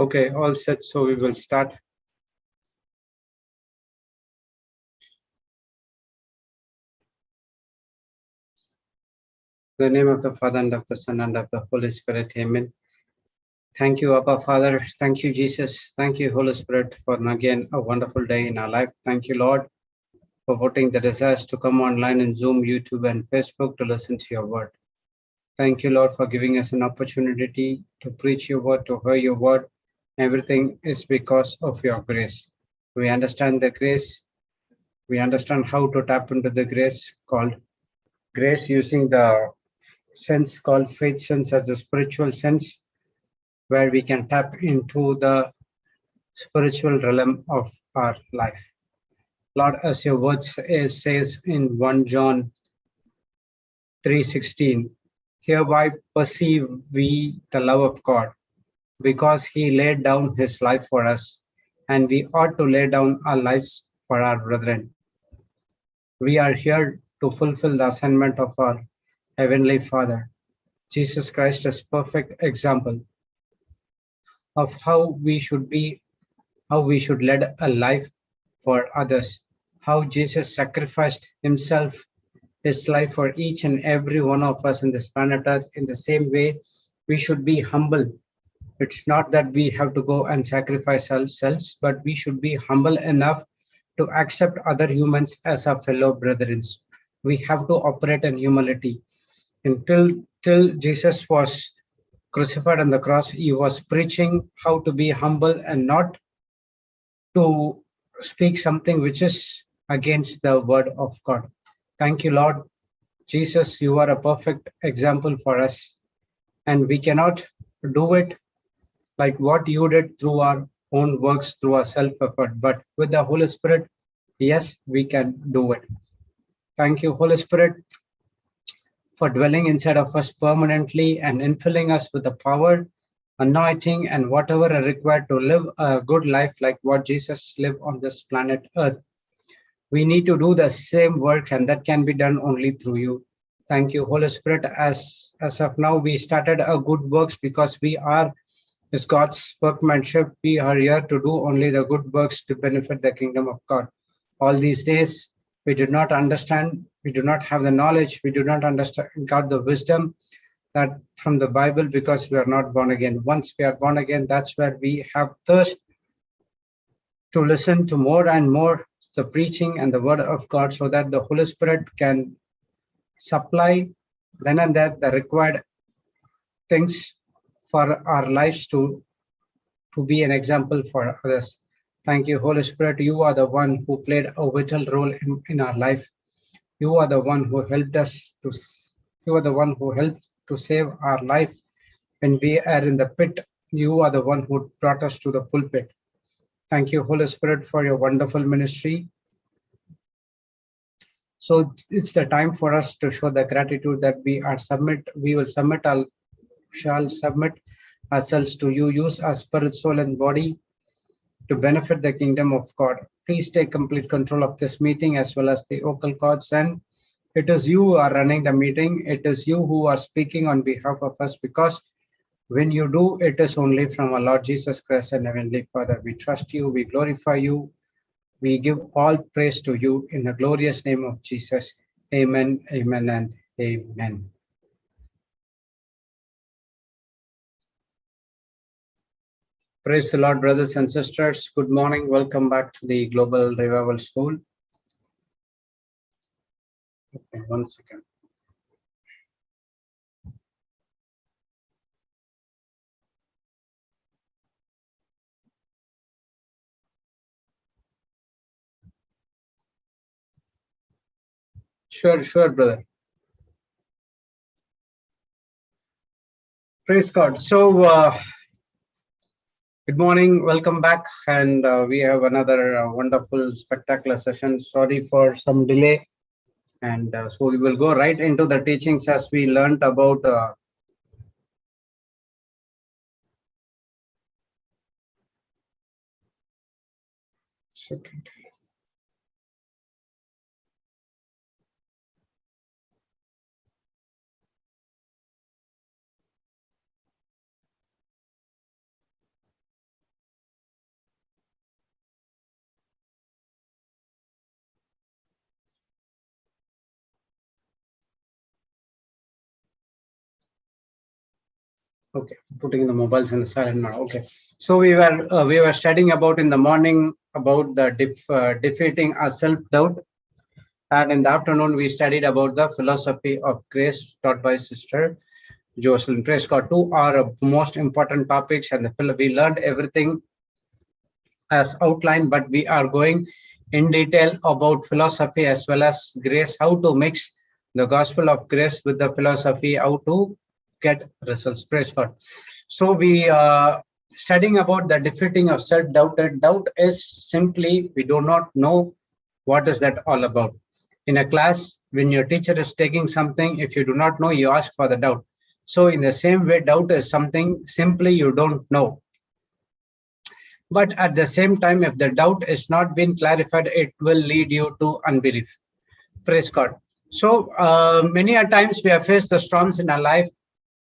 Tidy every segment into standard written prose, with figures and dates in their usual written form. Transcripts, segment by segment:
Okay, all set, so we will start. In the name of the Father, and of the Son, and of the Holy Spirit, amen. Thank you, Abba Father. Thank you, Jesus. Thank you, Holy Spirit, for again a wonderful day in our life. Thank you, Lord, for putting the desires to come online in Zoom, YouTube, and Facebook to listen to your word. Thank you, Lord, for giving us an opportunity to preach your word, to hear your word. Everything is because of your grace. We understand the grace. We understand how to tap into the grace called grace using the sense called faith sense as a spiritual sense, where we can tap into the spiritual realm of our life. Lord, as your word says in 1 John 3:16, hereby perceive we the love of God, because he laid down his life for us, and we ought to lay down our lives for our brethren. We are here to fulfill the assignment of our Heavenly Father. Jesus Christ is perfect example of how we should be, how we should lead a life for others, how Jesus sacrificed himself, his life for each and every one of us in this planet Earth. In the same way, we should be humble. It's not that we have to go and sacrifice ourselves, but we should be humble enough to accept other humans as our fellow brethren. We have to operate in humility. Till Jesus was crucified on the cross, he was preaching how to be humble and not to speak something which is against the word of God. Thank you, Lord. Jesus, you are a perfect example for us, and we cannot do it like what you did through our own works, through our self-effort. But with the Holy Spirit, yes, we can do it. Thank you, Holy Spirit, for dwelling inside of us permanently and infilling us with the power, anointing, and whatever are required to live a good life like what Jesus lived on this planet Earth. We need to do the same work, and that can be done only through you. Thank you, Holy Spirit. As of now, we started a good works because we are is God's workmanship. We are here to do only the good works to benefit the kingdom of God. All these days, we do not understand, we do not have the knowledge, we do not understand God the wisdom that from the Bible, because we are not born again. Once we are born again, that's where we have thirst to listen to more and more the preaching and the word of God, so that the Holy Spirit can supply then and there the required things for our lives to be an example for others. Thank you, Holy Spirit. You are the one who played a vital role in our life. You are the one who helped us to, you are the one who helped to save our life when we are in the pit. You are the one who brought us to the pulpit. Thank you, Holy Spirit, for your wonderful ministry. So it's the time for us to show the gratitude that we shall submit ourselves to you. Use our spirit, soul, and body to benefit the kingdom of God. Please take complete control of this meeting as well as the vocal cords. And it is you who are running the meeting. It is you who are speaking on behalf of us, because when you do, it is only from our Lord Jesus Christ and Heavenly Father. We trust you. We glorify you. We give all praise to you in the glorious name of Jesus. Amen, amen, and amen. Praise the Lord, brothers and sisters. Good morning. Welcome back to the Global Revival School. Okay, 1 second. Sure, brother. Praise God. So, good morning. Welcome back. And we have another wonderful, spectacular session. Sorry for some delay. And so we will go right into the teachings as we learned about second. Okay, putting the mobiles in the silent mode. Okay, so we were studying about in the morning about the defeating our self-doubt, and in the afternoon we studied about the philosophy of grace taught by Sister JCILM. Praise God. Two are most important topics, and we learned everything as outlined, but we are going in detail about philosophy as well as grace, how to mix the gospel of grace with the philosophy, how to get results. Praise God. So we studying about the defeating of self-doubt. Doubt is simply we do not know what is that all about. In a class, when your teacher is taking something, if you do not know, you ask for the doubt. So in the same way, doubt is something simply you don't know. But at the same time, if the doubt is not been clarified, it will lead you to unbelief. Praise God. So many a times we have faced the storms in our life.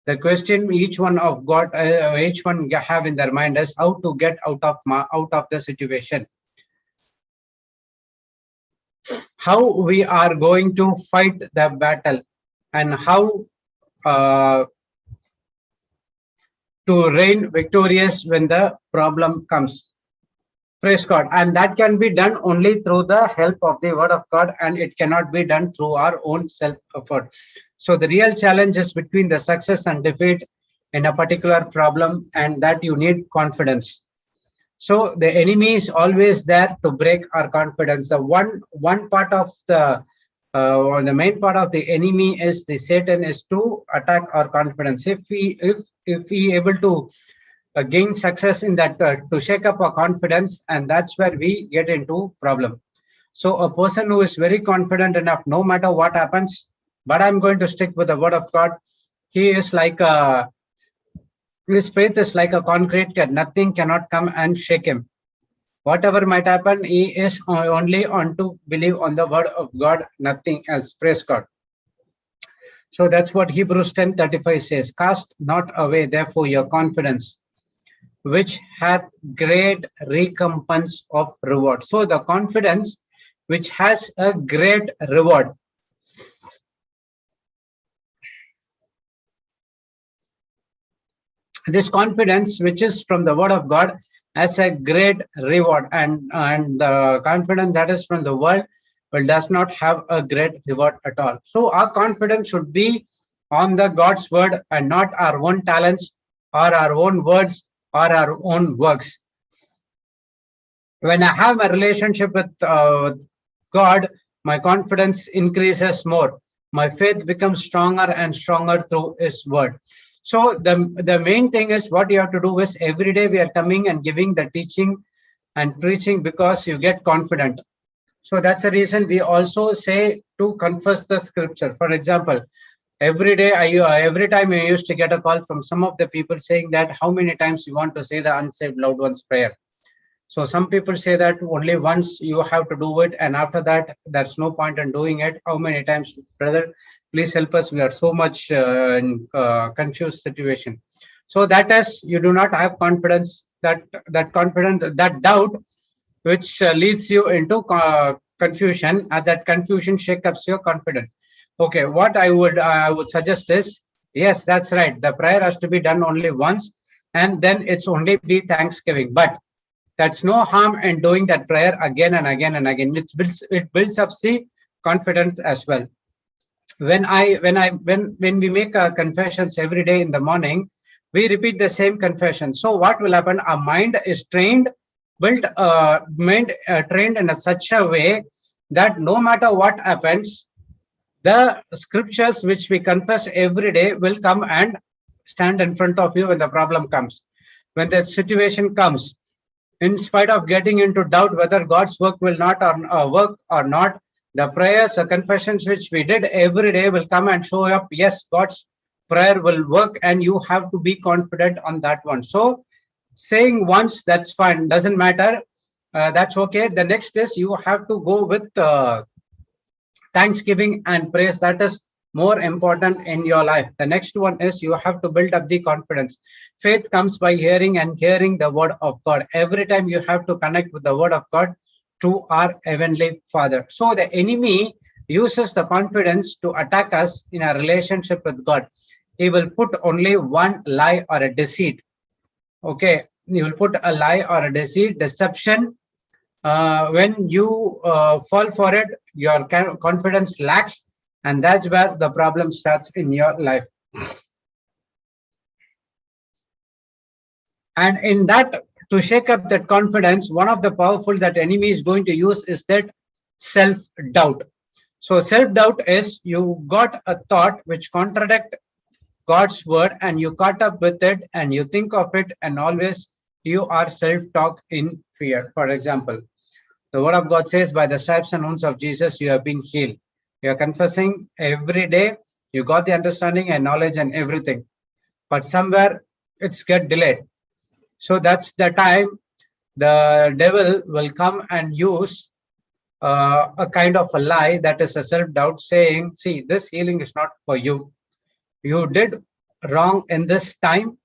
The question each one of God, each one have in their mind is how to get out of the situation. How we are going to fight the battle, and how to reign victorious when the problem comes. Praise God. And that can be done only through the help of the word of God, and it cannot be done through our own self-effort. So the real challenge is between the success and defeat in a particular problem, and that you need confidence. So the enemy is always there to break our confidence. The one part of the main part of the enemy is the Satan is to attack our confidence. If he able to gain success in that to shake up our confidence, and that's where we get into problem. So a person who is very confident enough, no matter what happens, but I'm going to stick with the word of God, he is like his faith is like a concrete cat. Nothing cannot come and shake him. Whatever might happen, he is only on to believe on the word of God, nothing else. Praise God. So that's what Hebrews 10:35 says. Cast not away therefore your confidence, which hath great recompense of reward. So the confidence which has a great reward. This confidence which is from the word of God has a great reward, and the confidence that is from the world does not have a great reward at all. So our confidence should be on the God's word and not our own talents or our own words or our own works. When I have a relationship with God, my confidence increases more. My faith becomes stronger and stronger through His word. So the main thing is what you have to do is every day we are coming and giving the teaching and preaching because you get confident. So that's the reason we also say to confess the scripture. For example, every day every time I used to get a call from some of the people saying that how many times you want to say the unsaved loved ones prayer. So some people say that only once you have to do it, and after that there's no point in doing it. How many times, brother? Please help us. We are so much in confused situation. So that is, you do not have confidence. That doubt, which leads you into confusion, and that confusion shakes up your confidence. Okay, what I would suggest is, yes, that's right. The prayer has to be done only once, and then it's only be Thanksgiving. But that's no harm in doing that prayer again and again and again. It builds up the confidence as well. When we make confessions every day in the morning, we repeat the same confession. So what will happen? Our mind is trained in such a way that no matter what happens, the scriptures which we confess every day will come and stand in front of you when the problem comes, when the situation comes. In spite of getting into doubt whether God's work will not work or not, the prayers or confessions which we did every day will come and show up. Yes, God's prayer will work, and you have to be confident on that one. So saying once, that's fine, doesn't matter. That's okay. The next is you have to go with thanksgiving and praise. That is more important in your life. The next one is you have to build up the confidence. Faith comes by hearing, and hearing the word of God. Every time you have to connect with the word of God to our heavenly Father. So the enemy uses the confidence to attack us in our relationship with God. he will put only one lie or a deceit. Okay, he will put a lie or a deceit, deception. When you fall for it, your confidence lacks, and that's where the problem starts in your life. And in that, to shake up that confidence, one of the powerful that enemy is going to use is that self-doubt. So self-doubt is you got a thought which contradict God's word and you caught up with it and you think of it and always you are self-talk in fear. For example, the word of God says, by the stripes and wounds of Jesus, you have been healed. You are confessing every day. You got the understanding and knowledge and everything. But somewhere it's get delayed. So that's the time the devil will come and use a kind of a lie, that is a self-doubt, saying, see, this healing is not for you. You did wrong in this time.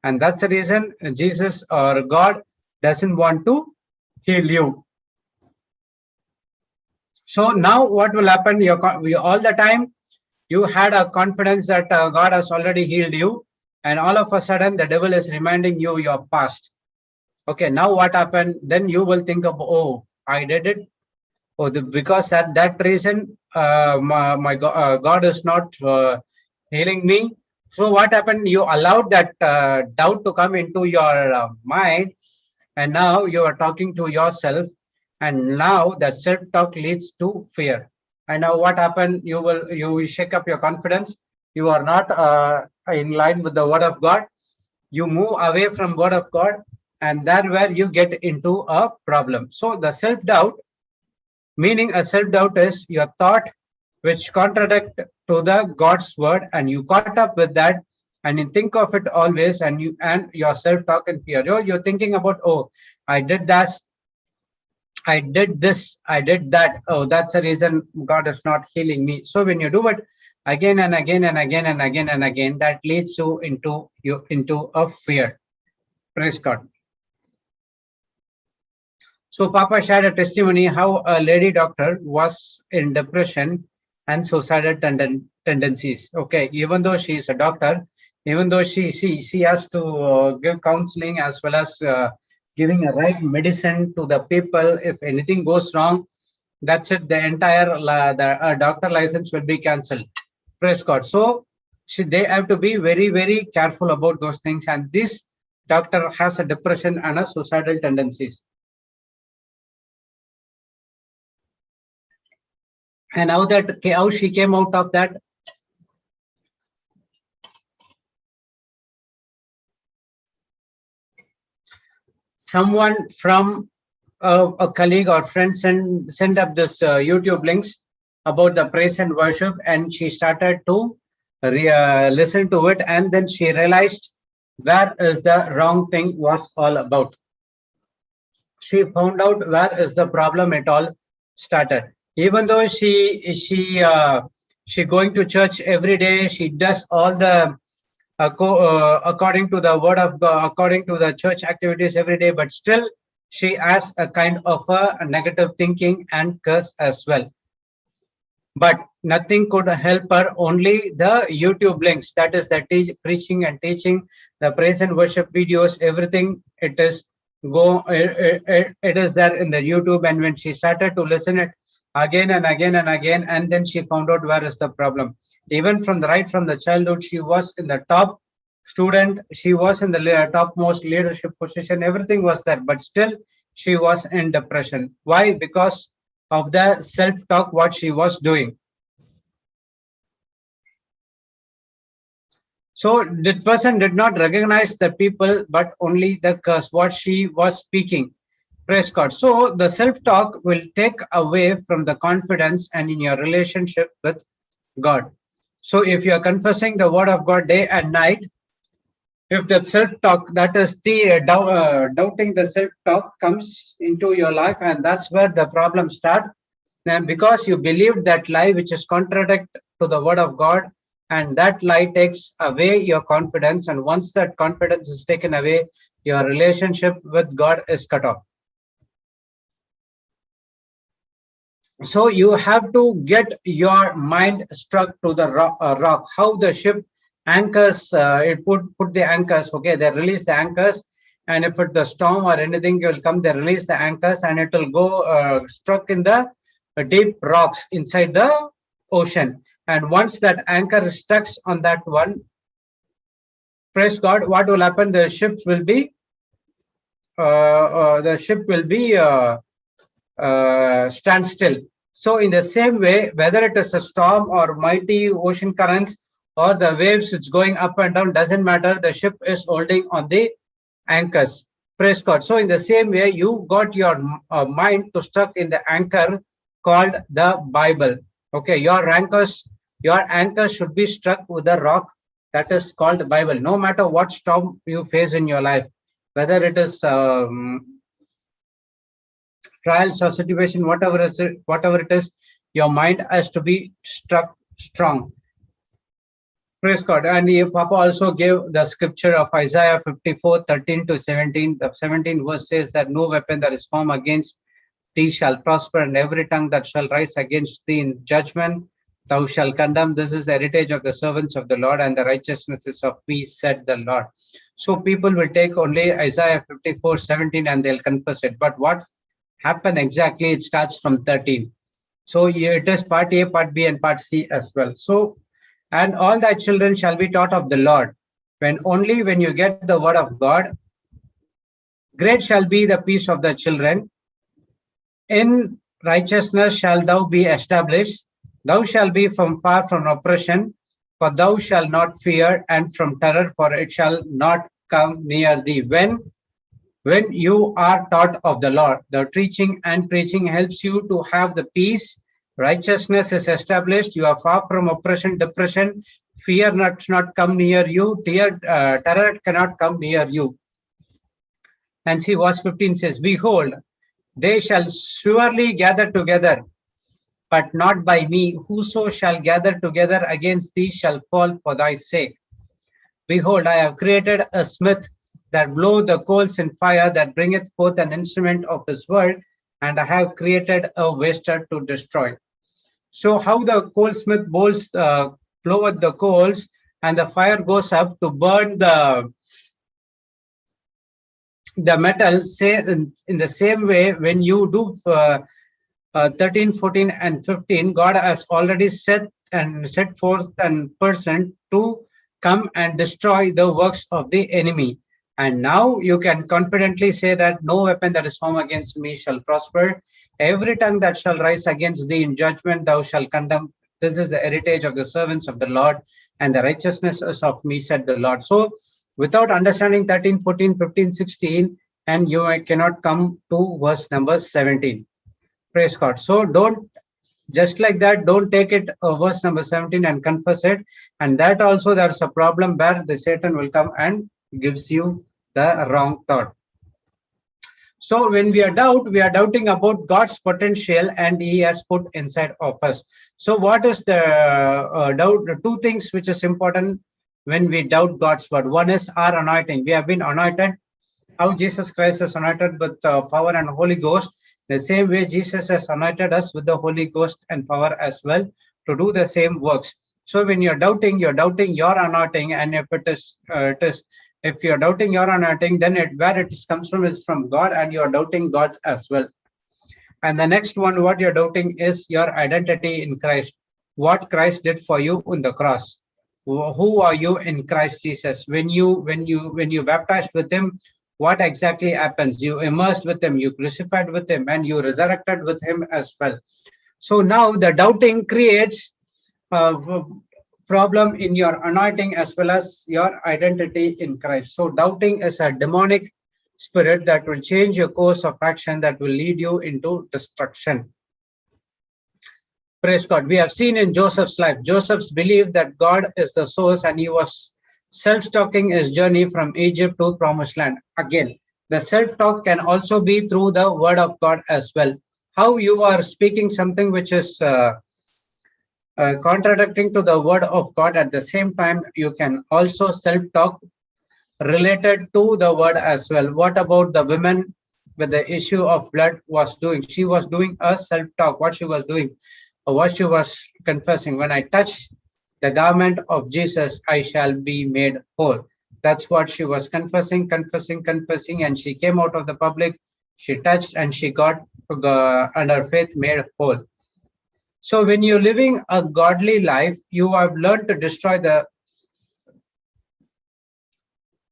And that's the reason Jesus or God doesn't want to heal you. So now what will happen? All the time you had a confidence that God has already healed you, and all of a sudden the devil is reminding you your past. Okay, now what happened? Then you will think of, oh, I did it. Oh, because that reason my God is not healing me. So what happened? You allowed that doubt to come into your mind, and now you are talking to yourself, and now that self-talk leads to fear. And now what happened? You will shake up your confidence. You are not in line with the word of God. You move away from word of God, and that's where you get into a problem. So the self-doubt, meaning a self-doubt is your thought which contradict to the God's word, and you caught up with that, and you think of it always, and your self-talk and fear. You're thinking about, oh, I did that, I did this, I did that. Oh, that's the reason God is not healing me. So when you do it again and again and again and again and again, that leads you into a fear. Praise God. So Papa shared a testimony how a lady doctor was in depression and suicidal tendencies. Okay, even though she is a doctor, even though she has to give counseling as well as giving a right medicine to the people. If anything goes wrong, that's it. The entire doctor license will be cancelled. Praise God. So they have to be very, very careful about those things. And this doctor has a depression and a suicidal tendencies. And how she came out of that? Someone from a colleague or friend send up this YouTube links about the praise and worship, and she started to listen to it, and then she realized where is the wrong thing was all about. She found out where is the problem it all started. Even though she going to church every day, she does all the according to the word of God, according to the church activities every day, but still she has a kind of a negative thinking and curse as well. But nothing could help her, only the YouTube links, that is the preaching and teaching, the praise and worship videos, everything, it is there in the YouTube. And when she started to listen it again and again and again, and then she found out where is the problem. Even from the childhood, she was in the top student, she was in the topmost leadership position, everything was there, but still she was in depression. Why? Because of the self-talk what she was doing. So the person did not recognize the people, but only the curse what she was speaking. Praise God. So the self-talk will take away from the confidence and in your relationship with God. So if you are confessing the word of God day and night, if that self-talk, that is the doubting the self-talk comes into your life, and that's where the problem starts. Then because you believe that lie which is contradict to the word of God, and that lie takes away your confidence, and once that confidence is taken away, your relationship with God is cut off. So you have to get your mind struck to the rock, how the ship anchors, it put the anchors, okay, they release the anchors, and if the storm or anything will come, they release the anchors, and it will go struck in the deep rocks inside the ocean. And once that anchor is stuck on that one, praise God, what will happen? The ship will be stand still. So in the same way, whether it is a storm or mighty ocean currents or the waves, it's going up and down, doesn't matter. The ship is holding on the anchors. Praise God. So in the same way, you got your mind to stuck in the anchor called the Bible. Okay, your anchors should be struck with the rock that is called the Bible. No matter what storm you face in your life, whether it is trials or situation, whatever it is, your mind has to be struck strong. Praise God. And Papa also gave the scripture of Isaiah 54, 13 to 17. The 17th verse says that no weapon that is formed against thee shall prosper, and every tongue that shall rise against thee in judgment thou shalt condemn. This is the heritage of the servants of the Lord, and the righteousness is of me, said the Lord. So people will take only Isaiah 54, 17 and they'll confess it. But what's happened exactly? It starts from 13. So it is part A, part B, and part C as well. So, and all thy children shall be taught of the Lord. Only when you get the word of God, great shall be the peace of the children. In righteousness shall thou be established. Thou shalt be far from oppression, for thou shalt not fear, and from terror, for it shall not come near thee. When you are taught of the Lord, the teaching and preaching helps you to have the peace. Righteousness is established. You are far from oppression, depression. Fear not come near you. Terror cannot come near you. And see, verse 15 says, behold, they shall surely gather together, but not by me. Whoso shall gather together against thee shall fall for thy sake. Behold, I have created a smith that blow the coals in fire, that bringeth forth an instrument of his word, and I have created a waster to destroy. So how the coalsmith bloweth the coals, and the fire goes up to burn the metal. Say in the same way, when you do 13, 14, and 15, God has already set forth a person to come and destroy the works of the enemy. And now you can confidently say that no weapon that is formed against me shall prosper. Every tongue that shall rise against thee in judgment thou shalt condemn. This is the heritage of the servants of the Lord, and the righteousness is of me, said the Lord. So without understanding 13, 14, 15, 16, and you cannot come to verse number 17. Praise God. So don't, just like that, don't take it verse number 17 and confess it. And that also, there's a problem where the Satan will come and gives you the wrong thought. So when we are doubting about God's potential and he has put inside of us. So what is the doubt? The two things which is important when we doubt God's word. One is our anointing. We have been anointed. How Jesus Christ is anointed with power and Holy Ghost. The same way Jesus has anointed us with the Holy Ghost and power as well to do the same works. So when you're doubting your anointing, and if you're doubting your anointing, then where it comes from is from God, and you're doubting God as well. And the next one, what you're doubting is your identity in Christ. What Christ did for you on the cross. Who are you in Christ Jesus? When you baptized with him, what exactly happens? You immersed with him, you crucified with him, and you resurrected with him as well. So now the doubting creates a problem in your anointing as well as your identity in Christ. So doubting is a demonic spirit that will change your course of action, that will lead you into destruction. Praise God. We have seen in Joseph's life, Joseph's believed that God is the source, and he was self-talking his journey from Egypt to promised land. Again, the self-talk can also be through the word of God as well. How you are speaking something which is contradicting to the word of God, at the same time you can also self-talk related to the word as well. What about the women with the issue of blood was doing? She was doing a self-talk. What she was doing, or what she was confessing, when I touch the garment of Jesus, I shall be made whole. That's what she was confessing, and she came out of the public. She touched and she got and her faith made whole. So when you're living a godly life, you have learned to destroy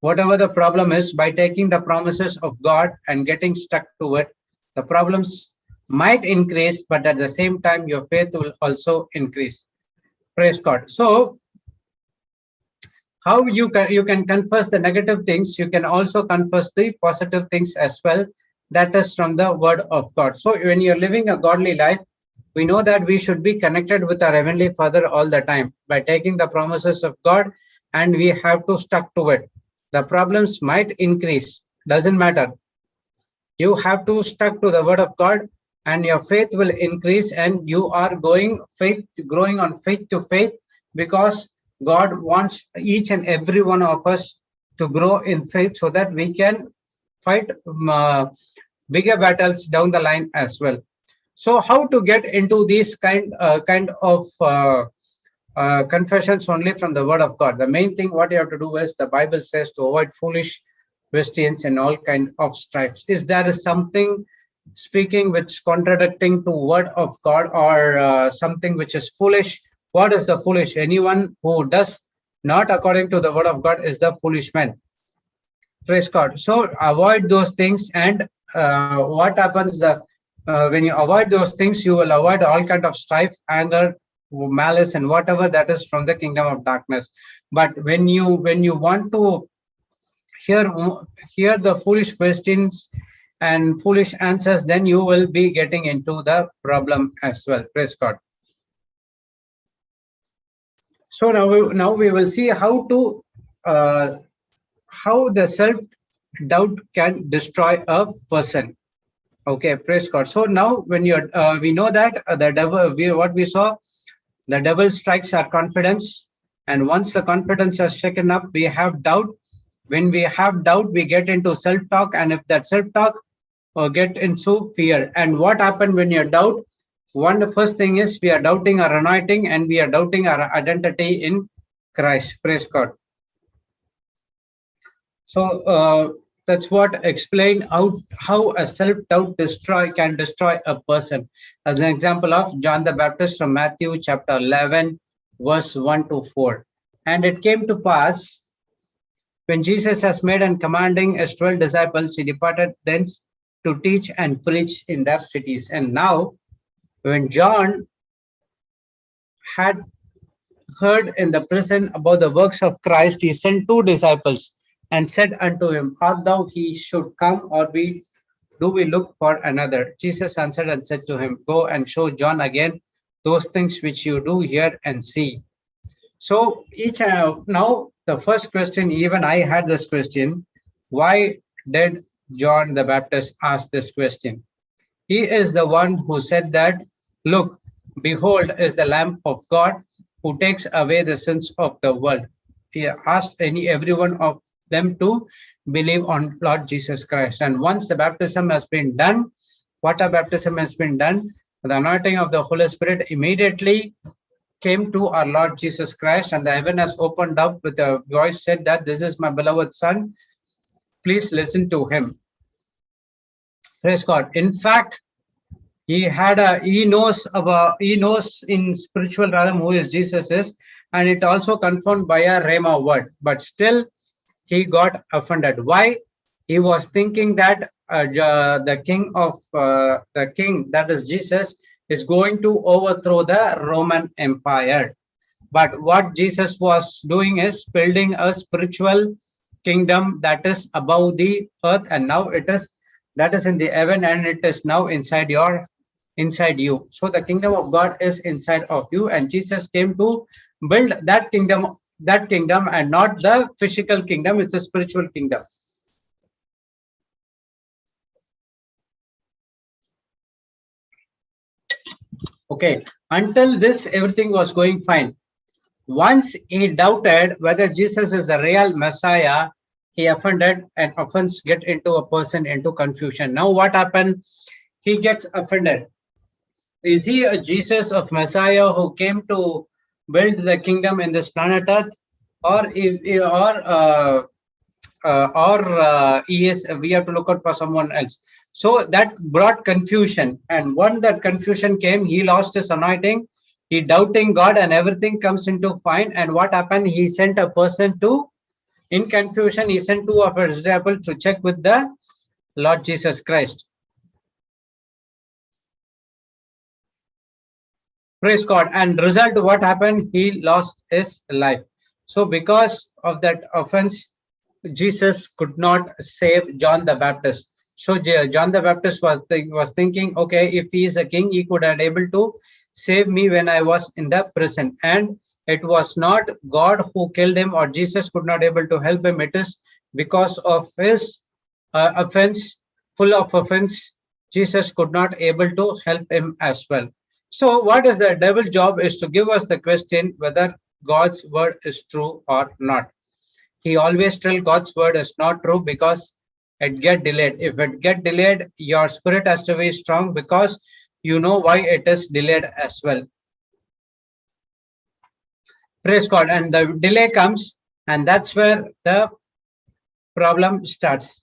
whatever the problem is by taking the promises of God and getting stuck to it. The problems might increase, but at the same time, your faith will also increase. Praise God. So how you can confess the negative things, you can also confess the positive things as well. That is from the word of God. So when you're living a godly life, we know that we should be connected with our Heavenly Father all the time by taking the promises of God, and we have to stuck to it. The problems might increase, doesn't matter. You have to stuck to the word of God, and your faith will increase, and you are growing on faith to faith, because God wants each and every one of us to grow in faith so that we can fight bigger battles down the line as well. So how to get into these kind of confessions only from the word of God? The main thing what you have to do is, the Bible says to avoid foolish questions and all kind of strifes. If there is something speaking which contradicting to word of God, or something which is foolish, what is the foolish? Anyone who does not according to the word of God is the foolish man. Praise God. So avoid those things, and what happens, when you avoid those things, you will avoid all kind of strife, anger, malice, and whatever that is from the kingdom of darkness. But when you want to hear the foolish questions and foolish answers, then you will be getting into the problem as well. Praise God. So now we will see how the self doubt can destroy a person. Okay, praise God. So now when you're we know that the devil, what we saw, the devil strikes our confidence, and once the confidence is shaken up, we have doubt. When we have doubt, we get into self-talk, and if that self-talk get into fear. And what happened when you doubt? The first thing is, we are doubting our anointing, and we are doubting our identity in Christ. Praise God. So that's what explain how a self-doubt can destroy a person. As an example of John the Baptist from Matthew chapter 11, verse 1 to 4. And it came to pass, when Jesus has made and commanding his 12 disciples, he departed thence to teach and preach in their cities. And now, when John had heard in the prison about the works of Christ, he sent 2 disciples and said unto him, Art thou he should come, or do we look for another? Jesus answered and said to him, Go and show John again those things which you do hear and see. So now the first question, even I had this question, why did John the Baptist ask this question? He is the one who said that, look, behold is the Lamb of God who takes away the sins of the world. He asked every one of them to believe on Lord Jesus Christ. And once the baptism has been done, water baptism has been done, the anointing of the Holy Spirit immediately came to our Lord Jesus Christ, and the heaven has opened up with a voice said that this is my beloved Son, please listen to him. Praise God. In fact, he knows in spiritual realm who is Jesus is, and it also confirmed by a Rhema word, but still he got offended. Why? He was thinking that the king, that is Jesus, is going to overthrow the Roman Empire. But what Jesus was doing is building a spiritual kingdom that is above the earth, and now that is in the heaven, and it is now inside you. So the kingdom of God is inside of you, and Jesus came to build that kingdom, and not the physical kingdom. It's a spiritual kingdom. Okay, until this, everything was going fine. Once he doubted whether Jesus is the real Messiah, he offended, and offense get into a person into confusion. Now what happened? He gets offended. Is he a Jesus of Messiah who came to build the kingdom in this planet Earth, or we have to look out for someone else. So that brought confusion, and when that confusion came, he lost his anointing, he doubting God, and everything comes into fine. And what happened? He sent a person to, in confusion, he sent two of his disciples to check with the Lord Jesus Christ. Praise God. And result, what happened? He lost his life. So because of that offense, Jesus could not save John the Baptist. So John the Baptist was thinking, okay, if he is a king, he could have able to save me when I was in the prison. And it was not God who killed him, or Jesus could not able to help him. It is because of his offense, full of offense, Jesus could not able to help him as well. So what is the devil's job? Is to give us the question whether God's word is true or not. He always tell God's word is not true because it get delayed. If it get delayed, your spirit has to be strong, because you know why it is delayed as well. Praise God. And the delay comes, and that's where the problem starts.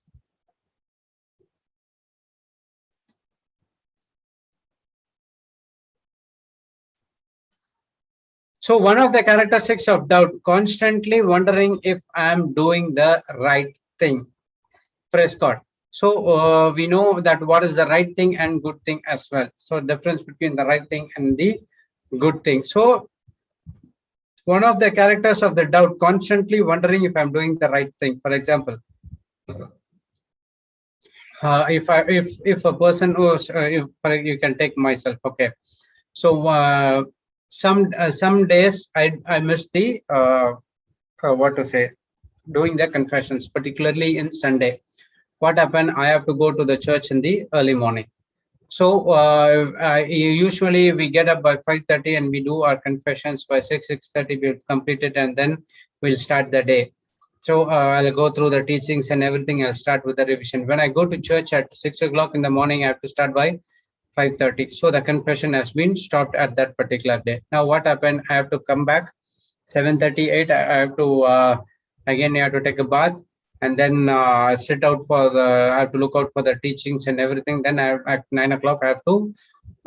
So one of the characteristics of doubt, constantly wondering if I am doing the right thing. Praise God. So we know that what is the right thing and good thing as well. So difference between the right thing and the good thing. So one of the characters of the doubt, constantly wondering if I'm doing the right thing. For example, if a person who's if you can take myself, okay. So some days I miss the what to say, doing the confessions, particularly in Sunday. What happened? I have to go to the church in the early morning. So usually we get up by 5:30 and we do our confessions by 6:30. We'll complete it, and then we'll start the day. So I'll go through the teachings and everything. I'll start with the revision. When I go to church at 6 o'clock in the morning, I have to start by 5:30. So the confession has been stopped at that particular day. Now what happened? I have to come back 7:38. I have to again, you have to take a bath, and then sit out for the, I have to look out for the teachings and everything. Then at 9 o'clock I have to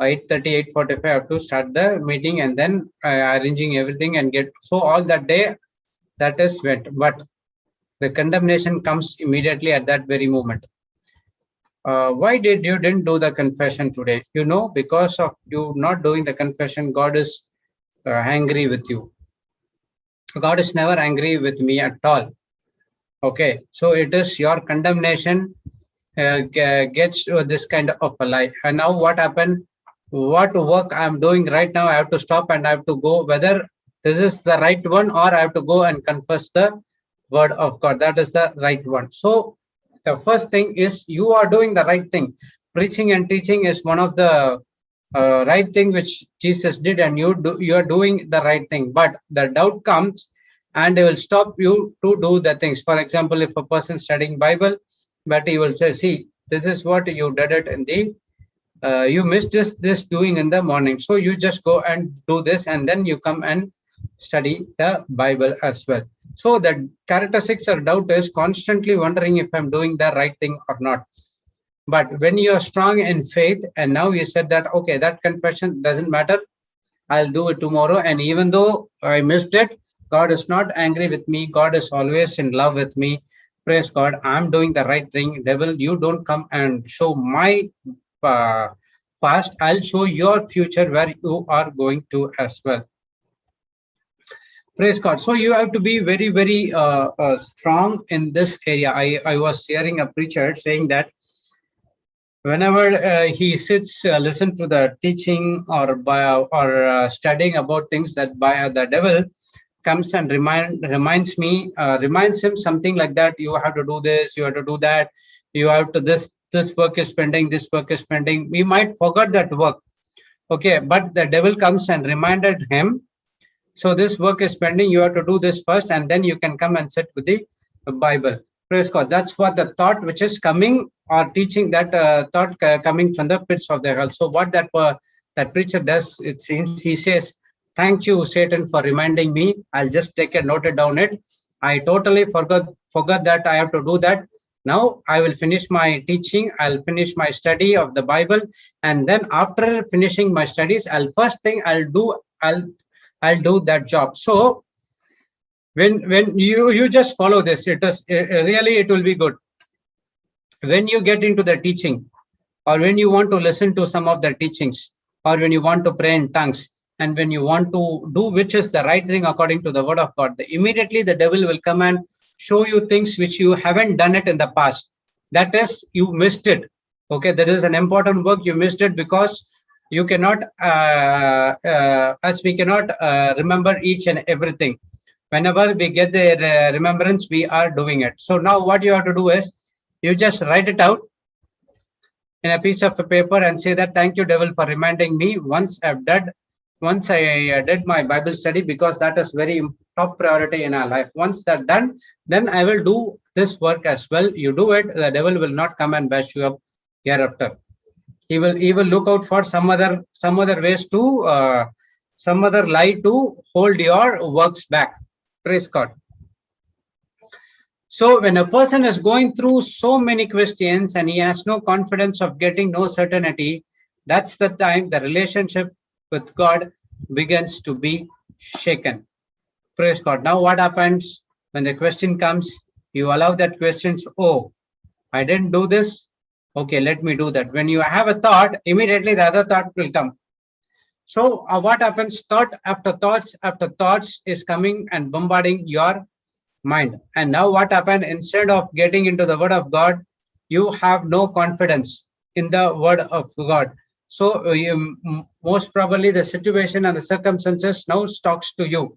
8:30, 8:45 I have to start the meeting, and then arranging everything and get, so all that day that is went. But the condemnation comes immediately at that very moment. Why didn't do the confession today? You know, because of you not doing the confession, God is angry with you. God is never angry with me at all. Okay, so it is your condemnation gets this kind of a lie. And now what happened? What work I'm doing right now, I have to stop and I have to go, whether this is the right one, or I have to go and confess the word of God. That is the right one. So the first thing is you are doing the right thing. Preaching and teaching is one of the right thing which Jesus did, and you are doing the right thing. But the doubt comes, and they will stop you to do the things. For example, if a person studying Bible, but he will say, see, this is what you did it in the you missed this doing in the morning, so you just go and do this, and then you come and study the Bible as well. So the characteristics of doubt is constantly wondering if I'm doing the right thing or not. But when you're strong in faith, and now you said that, okay, that confession doesn't matter, I'll do it tomorrow, and even though I missed it, God is not angry with me. God is always in love with me. Praise God. I'm doing the right thing. Devil, you don't come and show my past. I'll show your future where you are going to as well. Praise God. So you have to be very, very strong in this area. I was hearing a preacher saying that whenever he sits, listen to the teaching or studying about things, that by the devil comes and reminds him something like that. You have to do this, you have to do that, you have to this work is pending, this work is pending. We might forget that work, okay, but the devil comes and reminded him, so this work is pending, you have to do this first, and then you can come and sit with the Bible. Praise God. That's what the thought which is coming, or teaching, that thought coming from the pits of the hell. So what that preacher does, it seems, he says, Thank you, Satan, for reminding me. I'll just take a note it down it. I totally forgot that I have to do that. Now I will finish my teaching. I'll finish my study of the Bible, and then after finishing my studies, I'll do that job. So when you just follow this, really it will be good. When you get into the teaching, or when you want to listen to some of the teachings, or when you want to pray in tongues, and when you want to do which is the right thing according to the word of God, immediately the devil will come and show you things which you haven't done it in the past. That is, you missed it. Okay, that is an important work. You missed it because you cannot, as we cannot remember each and everything. Whenever we get the remembrance, we are doing it. So now what you have to do is, you just write it out in a piece of paper and say that, thank you, devil, for reminding me once I did my Bible study, because that is very top priority in our life. Once that's done, then I will do this work as well. You do it, the devil will not come and bash you up hereafter. He will look out for some other ways to some other lie to hold your works back. Praise God. So when a person is going through so many questions and he has no confidence of getting no certainty, that's the time the relationship with God begins to be shaken. Praise God. Now what happens when the question comes? You allow that question. Oh, I didn't do this. Okay, let me do that. When you have a thought, immediately the other thought will come. So what happens? Thought after thoughts is coming and bombarding your mind. And now what happened? Instead of getting into the word of God, you have no confidence in the word of God. So most probably the situation and the circumstances now talks to you.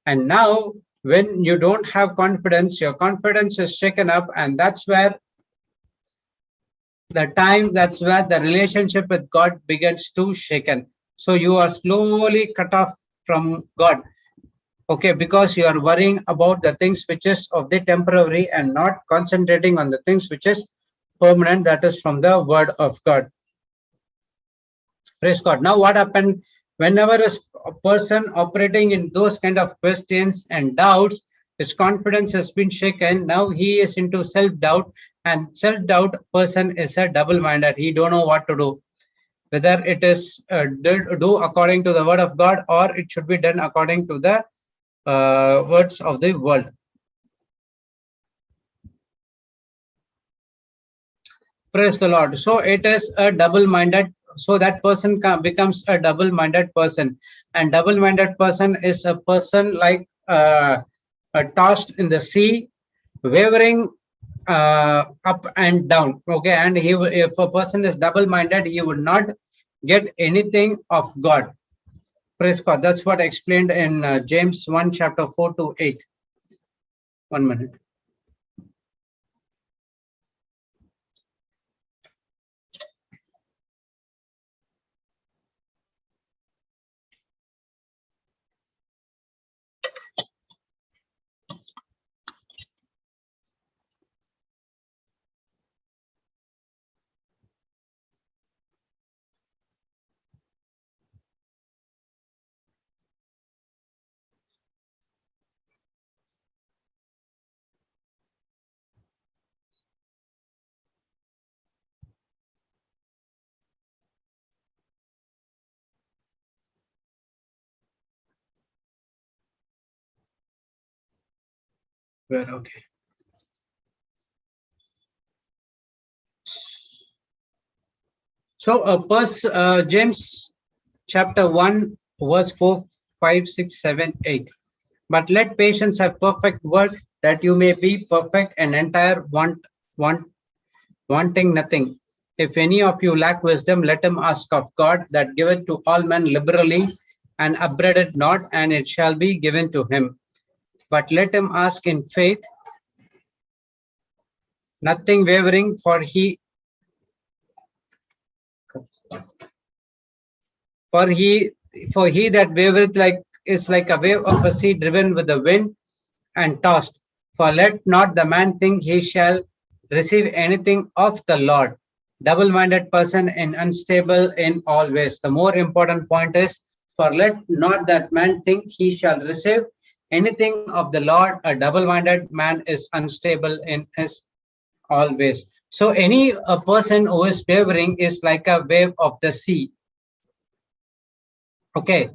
And now when you don't have confidence, your confidence is shaken up, and that's where the relationship with God begins to shaken. So you are slowly cut off from God. Okay, because you are worrying about the things which is of the temporary and not concentrating on the things which is permanent, that is from the word of God. Praise God. Now what happened? Whenever a person operating in those kind of questions and doubts, his confidence has been shaken. Now he is into self-doubt, and self-doubt person is a double-minded. He don't know what to do. Whether it is do according to the word of God, or it should be done according to the words of the world. Praise the Lord. So it is a double-minded. So that person becomes a double-minded person, and double-minded person is a person like tossed in the sea, wavering up and down. Okay, and if a person is double-minded, he would not get anything of God. Praise God. That's what explained in James 1, chapter 4 to 8. 1 minute. Well, okay. So James chapter 1, verse 4, 5, 6, 7, 8. But let patience have perfect work, that you may be perfect and entire, wanting nothing. If any of you lack wisdom, let him ask of God, that giveth to all men liberally, and upbraideth not, and it shall be given to him. But let him ask in faith, nothing wavering, for he that wavereth is like a wave of a sea driven with the wind and tossed. For let not the man think he shall receive anything of the Lord. Double-minded person and unstable in all ways. The more important point is, For let not that man think he shall receive anything of the Lord. A double-minded man is unstable in his all ways. So any a person who is wavering is like a wave of the sea. Okay.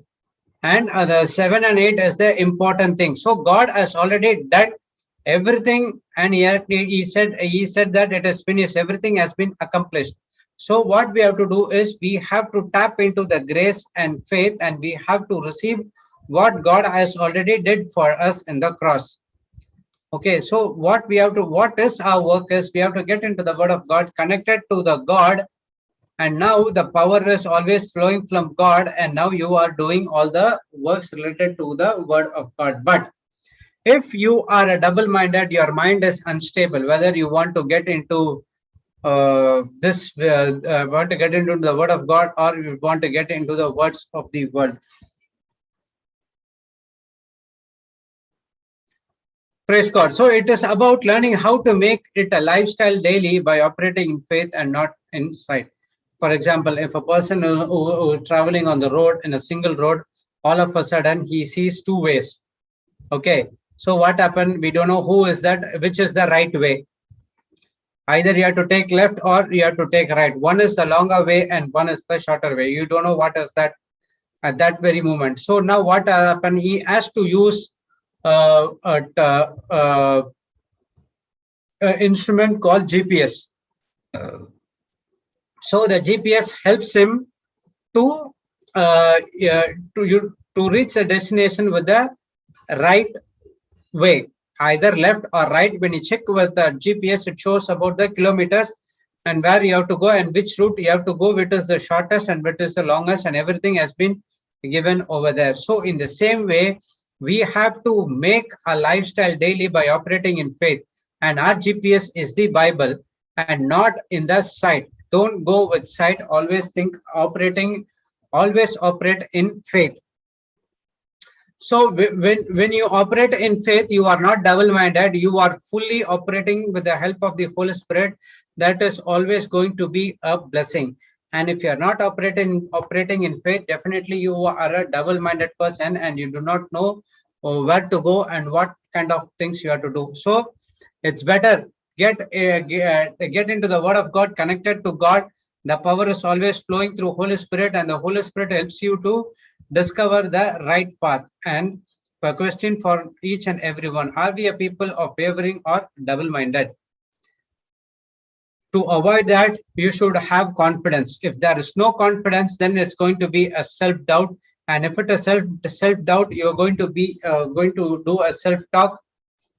And the 7 and 8 is the important thing. So God has already done everything, and he said that it is finished. Everything has been accomplished. So what we have to do is we have to tap into the grace and faith, and we have to receive what God has already did for us in the cross. Okay, so what is our work is we have to get into the word of God, connected to the God, and now the power is always flowing from God, and now you are doing all the works related to the word of God. But if you are a double-minded, your mind is unstable, whether you want to get into want to get into the word of God, or you want to get into the words of the world. Praise God. So it is about learning how to make it a lifestyle daily by operating in faith and not in sight. For example, if a person who is traveling on the road in a single road, all of a sudden he sees two ways. Okay. So what happened? We don't know who is that, which is the right way. Either you have to take left or you have to take right. One is the longer way and one is the shorter way. You don't know what is that at that very moment. So now what happened? He has to use instrument called GPS. So the GPS helps him to reach the destination with the right way, either left or right. When you check with the GPS, it shows about the kilometers and where you have to go and which route you have to go, which is the shortest and which is the longest, and everything has been given over there. So in the same way, we have to make a lifestyle daily by operating in faith, and our GPS is the Bible and not in the sight. Don't go with sight. Always operate in faith. So when you operate in faith, you are not double-minded. You are fully operating with the help of the Holy Spirit. That is always going to be a blessing. And if you are not operating in faith, definitely you are a double-minded person, and you do not know where to go and what kind of things you have to do. So it's better get into the Word of God, connected to God. The power is always flowing through Holy Spirit, and the Holy Spirit helps you to discover the right path. And a question for each and everyone: are we a people of wavering or double-minded? To avoid that, you should have confidence. If there is no confidence, then it's going to be a self-doubt. And if it is self-doubt, you're going to be going to do a self-talk,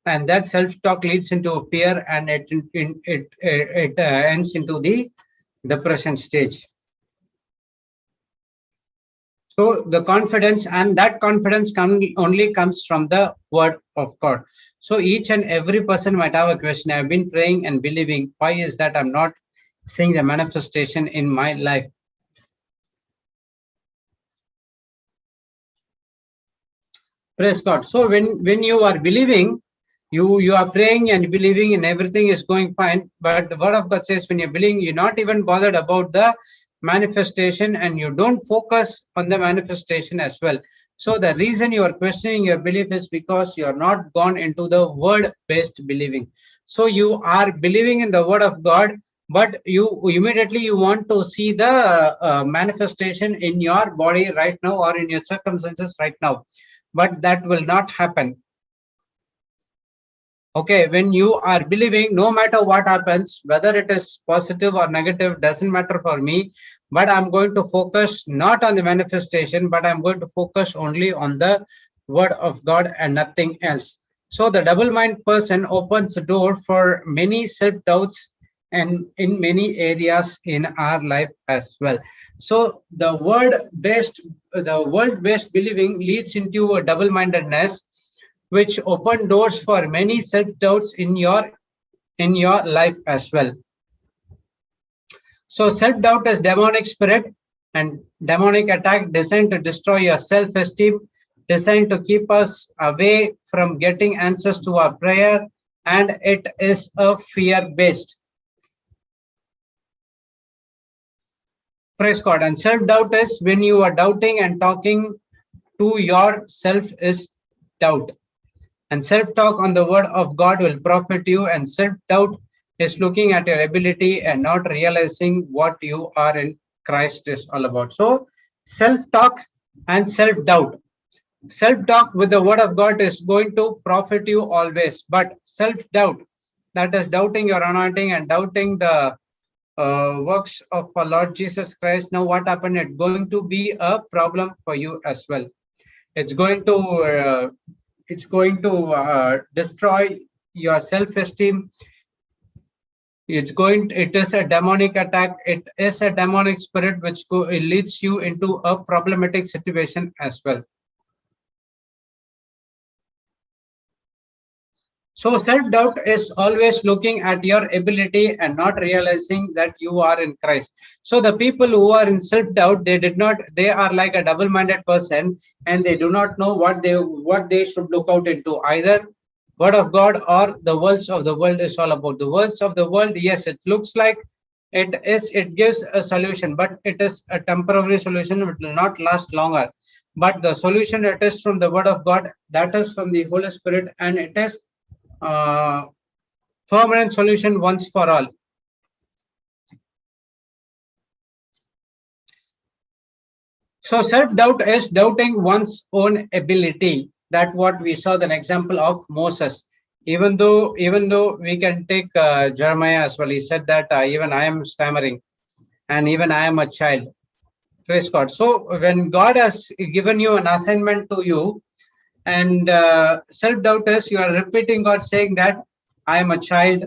and that self-talk leads into fear, and it ends into the depression stage. So the confidence, and that confidence only comes from the word of God. So each and every person might have a question. I've been praying and believing. Why is that I'm not seeing the manifestation in my life? Praise God. So when you are believing, you are praying and believing, and everything is going fine. But the word of God says when you're believing, you're not even bothered about the manifestation, and you don't focus on the manifestation as well. So the reason you are questioning your belief is because you are not gone into the word-based believing. So you are believing in the word of God, but you immediately you want to see the manifestation in your body right now or in your circumstances right now, but that will not happen. Okay, when you are believing, no matter what happens, whether it is positive or negative, doesn't matter for me, but I'm going to focus not on the manifestation, but I'm going to focus only on the word of God and nothing else. So the double-minded person opens the door for many self-doubts and in many areas in our life as well. So the world-based believing leads into a double-mindedness, which open doors for many self-doubts in your life as well. So self-doubt is demonic spirit and demonic attack designed to destroy your self-esteem, designed to keep us away from getting answers to our prayer, and it is a fear-based. Praise God. And self-doubt is when you are doubting and talking to yourself is doubt. And self-talk on the word of God will profit you. And self-doubt is looking at your ability and not realizing what you are in Christ is all about. So self-talk and self-doubt. Self-talk with the word of God is going to profit you always. But self-doubt, that is doubting your anointing and doubting the works of our Lord Jesus Christ. Now what happened? It's going to be a problem for you as well. It's going to destroy your self-esteem. It is a demonic attack. It is a demonic spirit which it leads you into a problematic situation as well. So self-doubt is always looking at your ability and not realizing that you are in Christ. So the people who are in self-doubt, they are like a double-minded person, and they do not know what they should look out into, either word of God or the words of the world is all about. The words of the world, yes, it looks like it gives a solution, but it is a temporary solution. It will not last longer. But the solution, it is from the word of God, that is from the Holy Spirit, and it is permanent solution once for all. So self-doubt is doubting one's own ability. That what we saw the example of Moses. Even though we can take Jeremiah as well, he said that even I am stammering, and even I am a child. Praise God. So when God has given you an assignment to you, and self-doubt is you are repeating God saying that I am a child,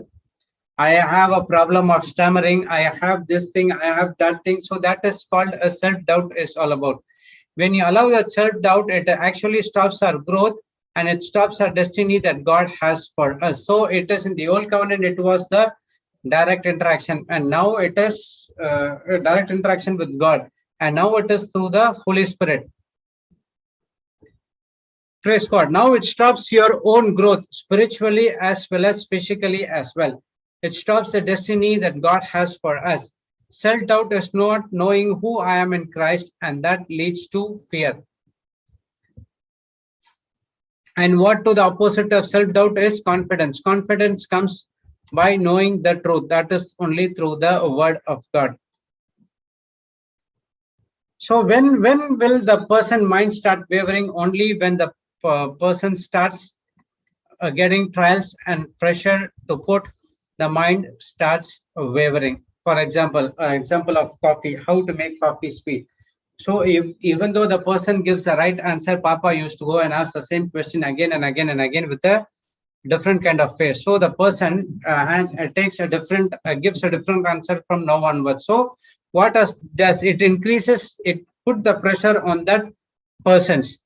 I have a problem of stammering, I have this thing, I have that thing. So that is called a self-doubt is all about. When you allow that self-doubt, it actually stops our growth and it stops our destiny that God has for us. So it is in the old covenant, it was the direct interaction, and now it is a direct interaction with God, and now it is through the Holy Spirit. Praise God. Now it stops your own growth spiritually as well as physically as well. It stops the destiny that God has for us. Self-doubt is not knowing who I am in Christ, and that leads to fear. And what to the opposite of self-doubt is confidence. Confidence comes by knowing the truth. That is only through the word of God. So when will the person mind start wavering? Only when the person starts getting trials and pressure to put, the mind starts wavering. For example, example of coffee, how to make coffee sweet. So even though the person gives the right answer, Papa used to go and ask the same question again and again and again with a different kind of face. So the person takes a different, gives a different answer from now onwards. So what does it increases, it put the pressure on that person's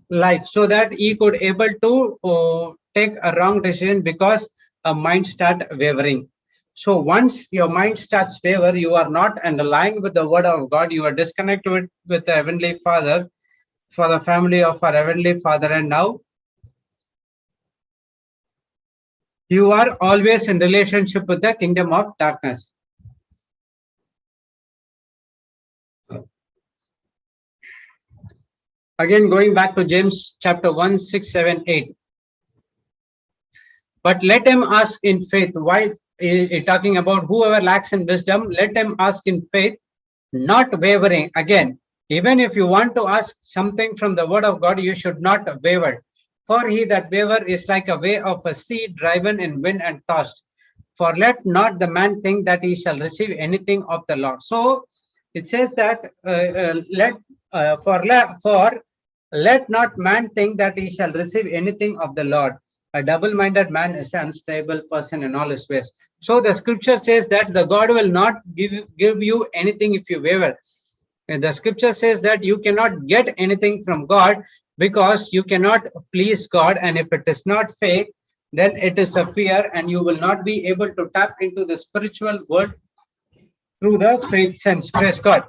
life, so that he could able to take a wrong decision because a mind start wavering. So once your mind starts waver, you are not aligned with the word of God, you are disconnected with the Heavenly Father, for the family of our Heavenly Father, and now you are always in relationship with the kingdom of darkness. Again, going back to James chapter 1, 6, 7, 8. But let him ask in faith. Why talking about whoever lacks in wisdom, let him ask in faith, not wavering. Again, even if you want to ask something from the word of God, you should not waver. For he that waver is like a way of a sea driven in wind and tossed. For let not the man think that he shall receive anything of the Lord. So it says that let not man think that he shall receive anything of the Lord. A double-minded man is an unstable person in all his ways. So the scripture says that the God will not give you anything if you waver. And the scripture says that you cannot get anything from God because you cannot please God. And if it is not faith, then it is a fear, and you will not be able to tap into the spiritual world through the faith sense. Praise God.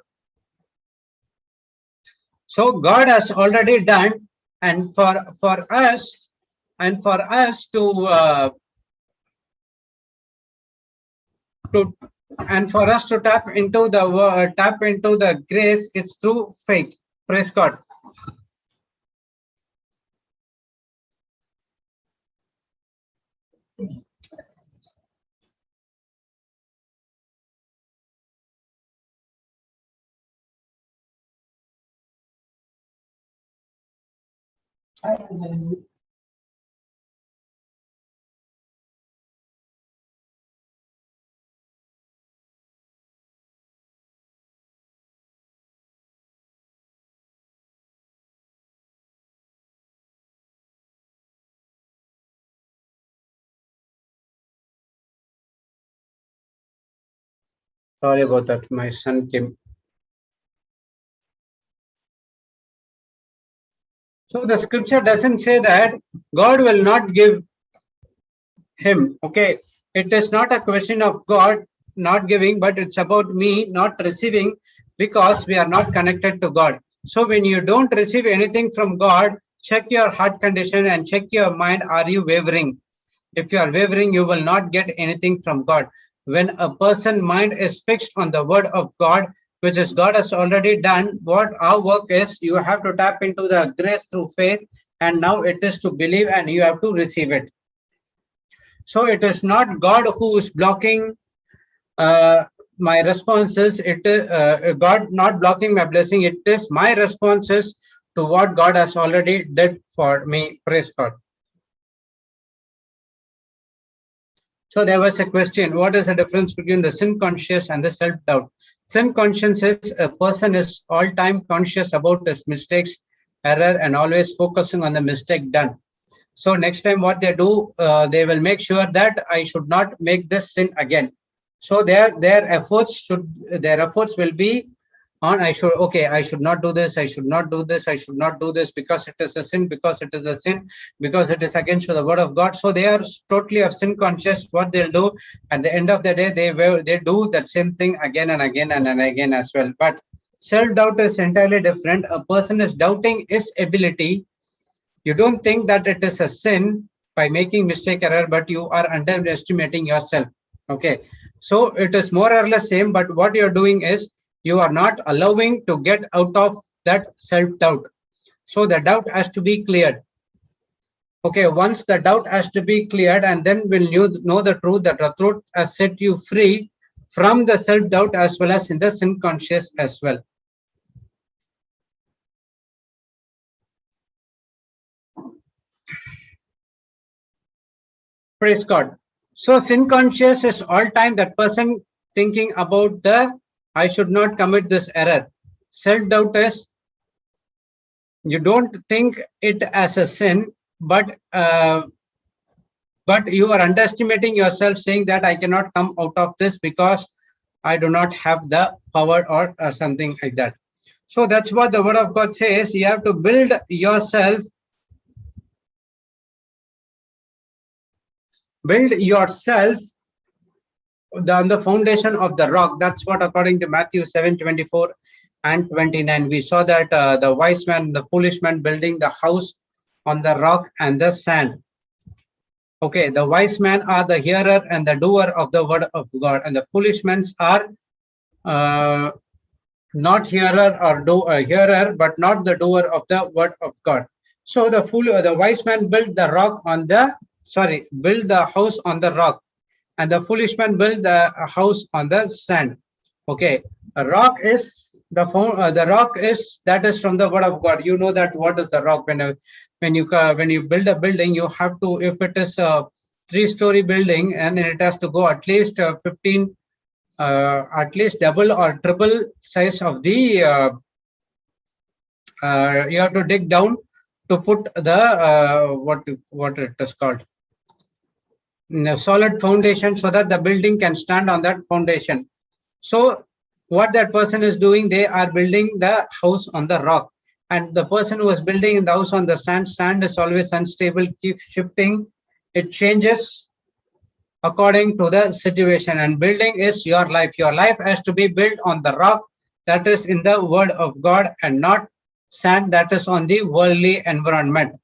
So God has already done, and for us to And for us to tap into the grace, it's through faith. Praise God. Sorry about that. My son came. So the scripture doesn't say that God will not give him. Okay. It is not a question of God not giving, but it's about me not receiving because we are not connected to God. So when you don't receive anything from God, check your heart condition and check your mind. Are you wavering? If you are wavering, you will not get anything from God. When a person's mind is fixed on the word of God, which is God has already done, what our work is, you have to tap into the grace through faith, and now it is to believe and you have to receive it. So it is not God who is blocking my responses. It is God not blocking my blessing. It is my responses to what God has already did for me. Praise God. So there was a question, what is the difference between the sin conscious and the self-doubt? Sin conscious is a person is all time conscious about his mistakes, error, and always focusing on the mistake done. So next time what they do, they will make sure that I should not make this sin again. So their efforts will be on I should not do this, I should not do this, I should not do this because it is a sin, because it is a sin, because it is against the word of God. So they are totally of sin conscious. What they'll do at the end of the day, they do that same thing again and again and again as well. But self-doubt is entirely different. A person is doubting his ability. You don't think that it is a sin by making mistake error, but you are underestimating yourself. Okay, so it is more or less same, but what you're doing is you are not allowing to get out of that self-doubt. So the doubt has to be cleared. Okay, once the doubt has to be cleared, and then will you know the truth, that the truth has set you free from the self-doubt as well as in the sin conscious as well. Praise God. So sin conscious is all time that person thinking about the I should not commit this error. Self-doubt is you don't think it as a sin, but you are underestimating yourself, saying that I cannot come out of this because I do not have the power or something like that. So that's what the word of God says. You have to build yourself on the foundation of the rock. That's what according to Matthew 7:24 and 29. We saw that the wise man, the foolish man building the house on the rock and the sand. Okay, the wise men are the hearer and the doer of the word of God, and the foolish men are not hearer or hearer, but not the doer of the word of God. So the wise man built the house on the rock, and the foolish man built the house on the sand. Okay, a rock is the rock is that is from the word of God. You know that what is the rock? When you build a building, you have to, if it is a 3-story building, and then it has to go at least 15, at least double or triple size of the. You have to dig down to put the what it is called, solid foundation, so that the building can stand on that foundation. So what that person is doing, they are building the house on the rock, and the person who is building the house on the sand is always unstable, keep shifting, it changes according to the situation. And building is your life has to be built on the rock that is in the word of God, and not sand that is on the worldly environment.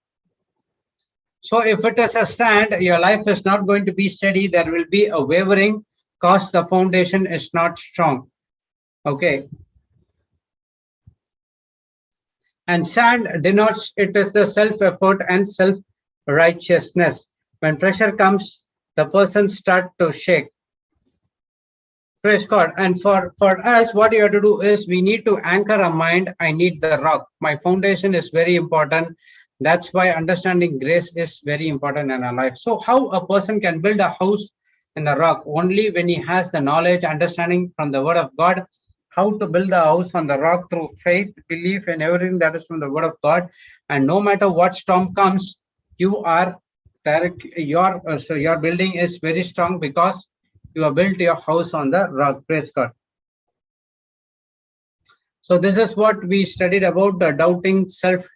So if it is a sand, your life is not going to be steady. There will be a wavering. because the foundation is not strong. Okay. And sand denotes it is the self-effort and self-righteousness. When pressure comes, the person starts to shake. Praise God. And for us, what you have to do is we need to anchor our mind. I need the rock. My foundation is very important. That's why understanding grace is very important in our life. So how a person can build a house in the rock? Only when he has the knowledge, understanding from the word of God, how to build the house on the rock through faith, belief, and everything that is from the word of God. And no matter what storm comes, you are so your building is very strong because you have built your house on the rock. Praise God. So this is what we studied about the doubting self,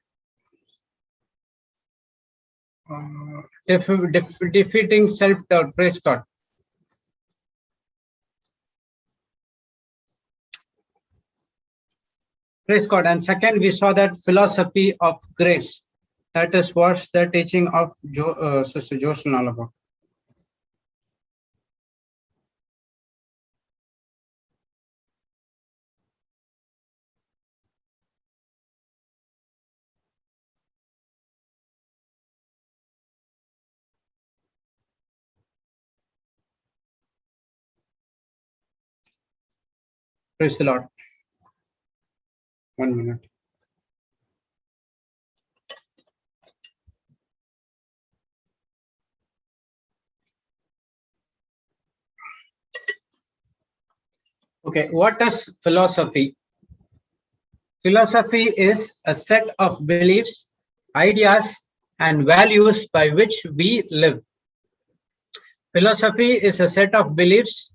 defeating self-doubt. Praise God. Praise God. And second, we saw that philosophy of grace. That is what the teaching of Sister Jocelyn all about. Praise the Lord. 1 minute. Okay, what is philosophy? Philosophy is a set of beliefs, ideas, and values by which we live. Philosophy is a set of beliefs,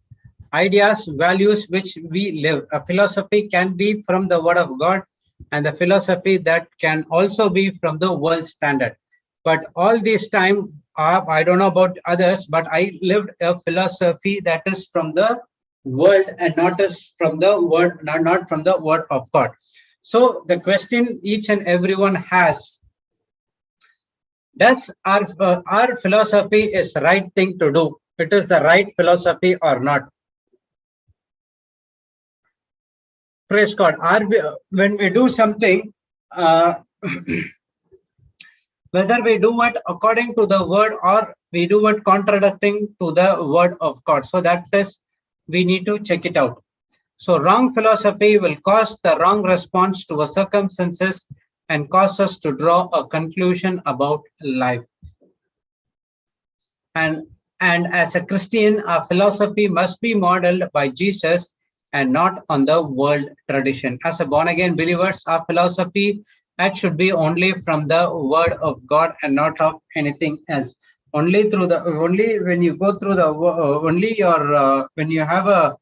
ideas, values which we live. A philosophy can be from the word of God, and the philosophy that can also be from the world standard. But all this time, I don't know about others, but I lived a philosophy that is from the world and not as from the word, not from the word of God. So the question each and everyone has: does our philosophy is the right thing to do? It is the right philosophy or not? Praise God. When we do something, whether we do it according to the word or we do it contradicting to the word of God. So that is, we need to check it out. So wrong philosophy will cause the wrong response to a circumstances and cause us to draw a conclusion about life. And as a Christian, our philosophy must be modeled by Jesus and not on the world tradition. As a born-again believers, our philosophy that should be only from the word of God and not of anything else. Only when you go through the when you have a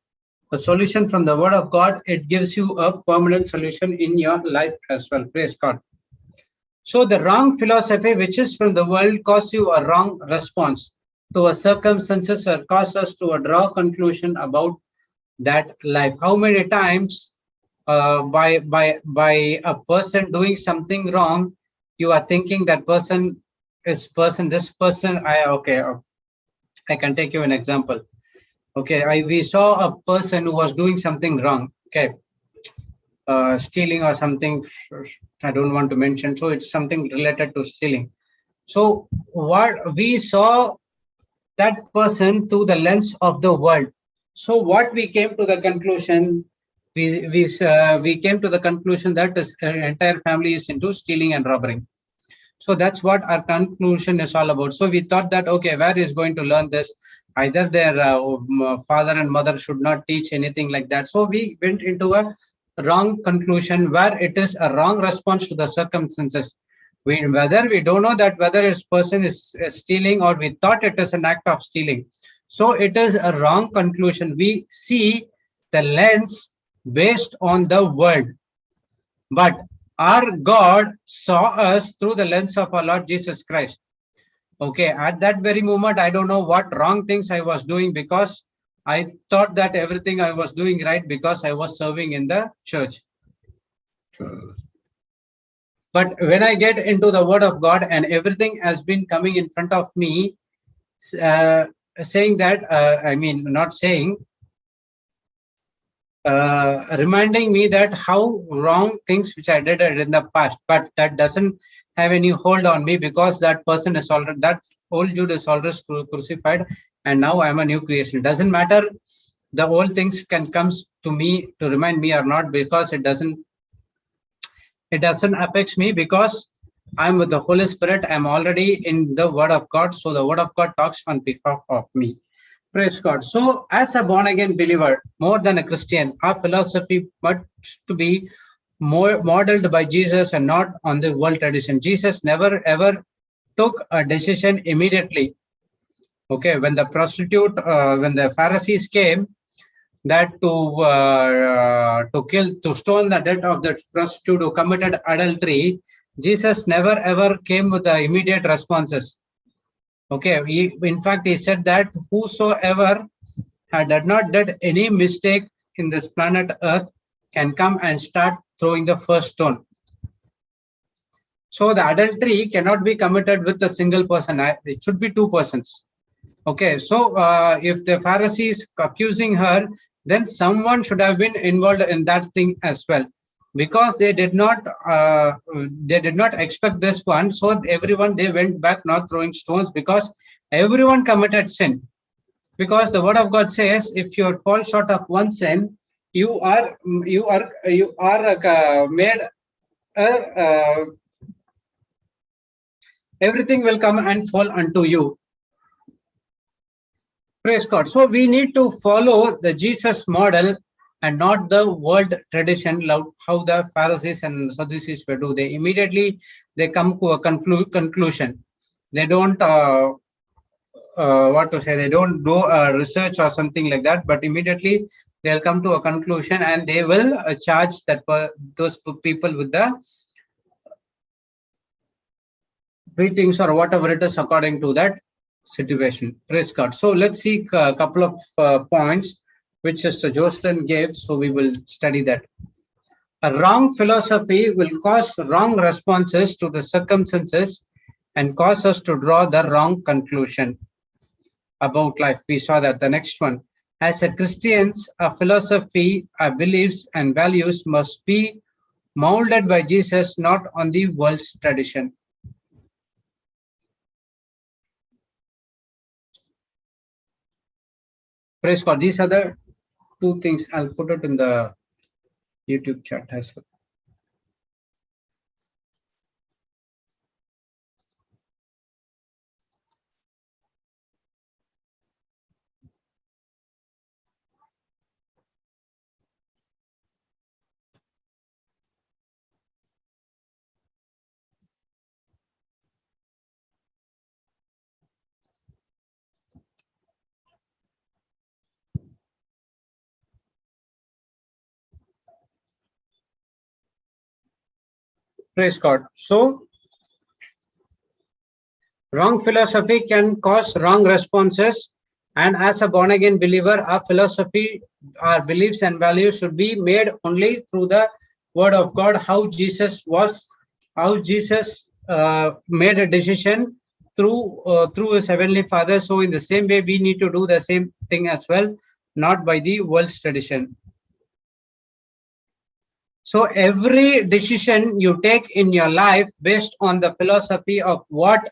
solution from the word of God, it gives you a permanent solution in your life as well. Praise God. So the wrong philosophy, which is from the world, causes you a wrong response to a circumstances or cause us to draw conclusion about that life. How many times by a person doing something wrong, you are thinking that this person, I can take you an example. Okay, we saw a person who was doing something wrong. Okay, stealing or something. I don't want to mention. So it's something related to stealing. So what we saw that person through the lens of the world. So what we came to the conclusion, we came to the conclusion that this entire family is into stealing and robbery. So that's what our conclusion is all about. So we thought that, okay, where is going to learn this? Either their father and mother should not teach anything like that. So we went into a wrong conclusion where it is a wrong response to the circumstances. Whether we don't know that whether this person is stealing or we thought it is an act of stealing. So it is a wrong conclusion. We see the lens based on the world. But our God saw us through the lens of our Lord Jesus Christ. Okay, at that very moment, I don't know what wrong things I was doing because I thought that everything I was doing right because I was serving in the church. But when I get into the word of God and everything has been coming in front of me, saying that, I mean, not saying, reminding me that how wrong things which I did in the past, but that doesn't have any hold on me because that person is already, that old Jude is already crucified, and now I'm a new creation. Doesn't matter the old things can comes to me to remind me or not, because it doesn't affect me, because I'm with the Holy Spirit. I'm already in the Word of God, so the Word of God talks on behalf of me. Praise God. So, as a born again believer, more than a Christian, our philosophy must to be more modeled by Jesus and not on the world tradition. Jesus never ever took a decision immediately. Okay, when the prostitute, when the Pharisees came, that to kill, to stone the death of the prostitute who committed adultery, Jesus never ever came with the immediate responses. Okay, in fact, he said that whosoever did not did any mistake in this planet Earth can come and start throwing the first stone. So the adultery cannot be committed with a single person. It should be two persons. Okay, so if the Pharisees accusing her, then someone should have been involved in that thing as well, because they did not expect this one. So everyone, they went back not throwing stones, because everyone committed sin. Because the Word of God says, if you fall short of one sin, you are made. Everything will come and fall unto you. Praise God. So we need to follow the Jesus model and not the world tradition, how the Pharisees and Sadducees were do. They immediately they come to a conclusion. They don't what to say. They don't do research or something like that, but immediately they'll come to a conclusion, and they will charge that those people with the beatings or whatever it is according to that situation. Praise God. So let's see a couple of points which Sister Jocelyn gave. So we will study that. A wrong philosophy will cause wrong responses to the circumstances and cause us to draw the wrong conclusion about life. We saw that. The next one. As a Christians, our philosophy, our beliefs and values must be molded by Jesus, not on the world's tradition. Praise God. These are the two things. I'll put it in the YouTube chat as well. Praise God. So, wrong philosophy can cause wrong responses. And as a born again believer, our philosophy, our beliefs and values should be made only through the Word of God, how Jesus made a decision through his heavenly Father. So in the same way, we need to do the same thing as well, not by the world's tradition. So every decision you take in your life based on the philosophy of what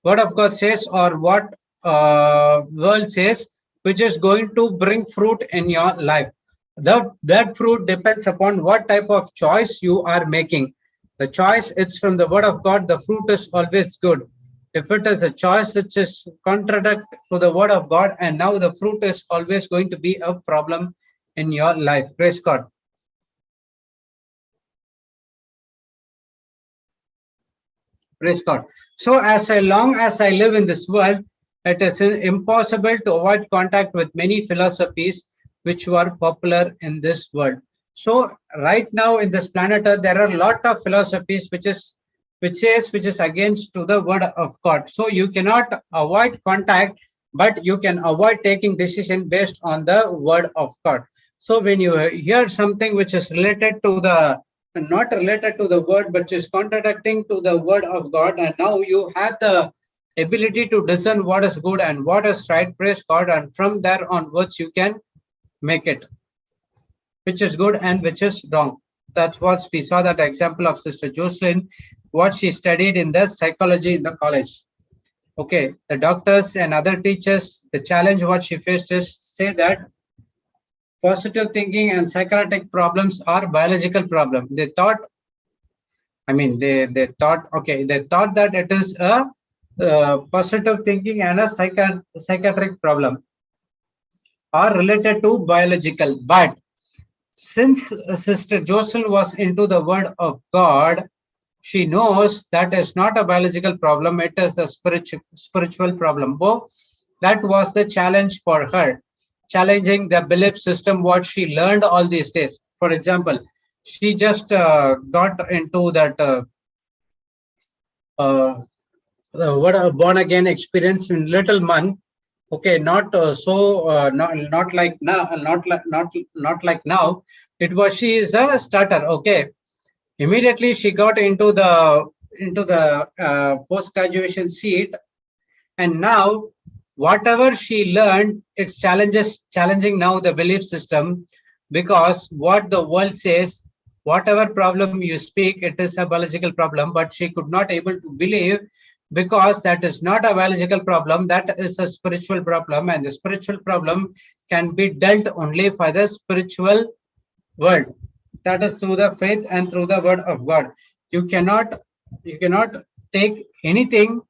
Word of God says or what world says, which is going to bring fruit in your life. That fruit depends upon what type of choice you are making. The choice, it's from the Word of God, the fruit is always good. If it is a choice which is contradict to the Word of God, and now the fruit is always going to be a problem in your life. Praise God. Praise God. So as long as I live in this world, it is impossible to avoid contact with many philosophies which were popular in this world. So right now in this planet Earth, there are a lot of philosophies which is against to the Word of God. So you cannot avoid contact, but you can avoid taking decision based on the Word of God. So when you hear something which is related to the not related to the word, but is contradicting to the Word of God, and now you have the ability to discern what is good and what is right, praise God, and from there onwards you can make it, which is good and which is wrong. That's what we saw that example of Sister Jocelyn, what she studied in the psychology in the college. Okay, the doctors and other teachers, the challenge what she faced is say that positive thinking and psychiatric problems are biological problem. They thought, they thought, okay, they thought that it is a positive thinking and a psychiatric problem are related to biological. But since Sister Jocelyn was into the Word of God, she knows that is not a biological problem, it is the spiritual problem. Oh, that was the challenge for her, challenging the belief system, what she learned all these days. For example, she just got into that what a born again experience in little month. Okay, not not like now, not like now. It was, she is a starter. Okay, immediately she got into the post graduation seat, and now whatever she learned, it's challenging now the belief system, because what the world says, whatever problem you speak, it is a biological problem, but she could not able to believe, because that is not a biological problem, that is a spiritual problem, and the spiritual problem can be dealt only by the spiritual world, that is through the faith and through the Word of God. You cannot take anything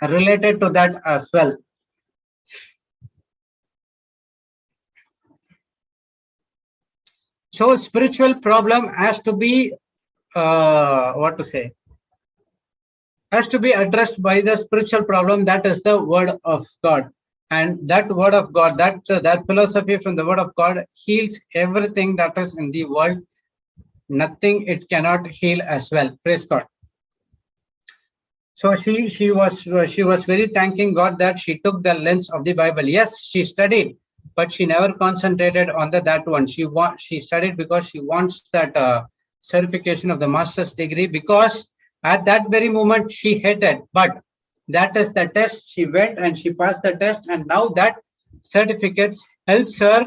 related to that as well. So spiritual problem has to be has to be addressed by the spiritual problem, that is the Word of God. And that Word of God, that philosophy from the Word of God heals everything that is in the world. Nothing it cannot heal as well. Praise God. So she was very thanking God that she took the lens of the Bible. Yes, she studied, but she never concentrated on that one. She studied because she wants that certification of the master's degree, because at that very moment she hated, but that is the test. She went and she passed the test, and now that certificates helps her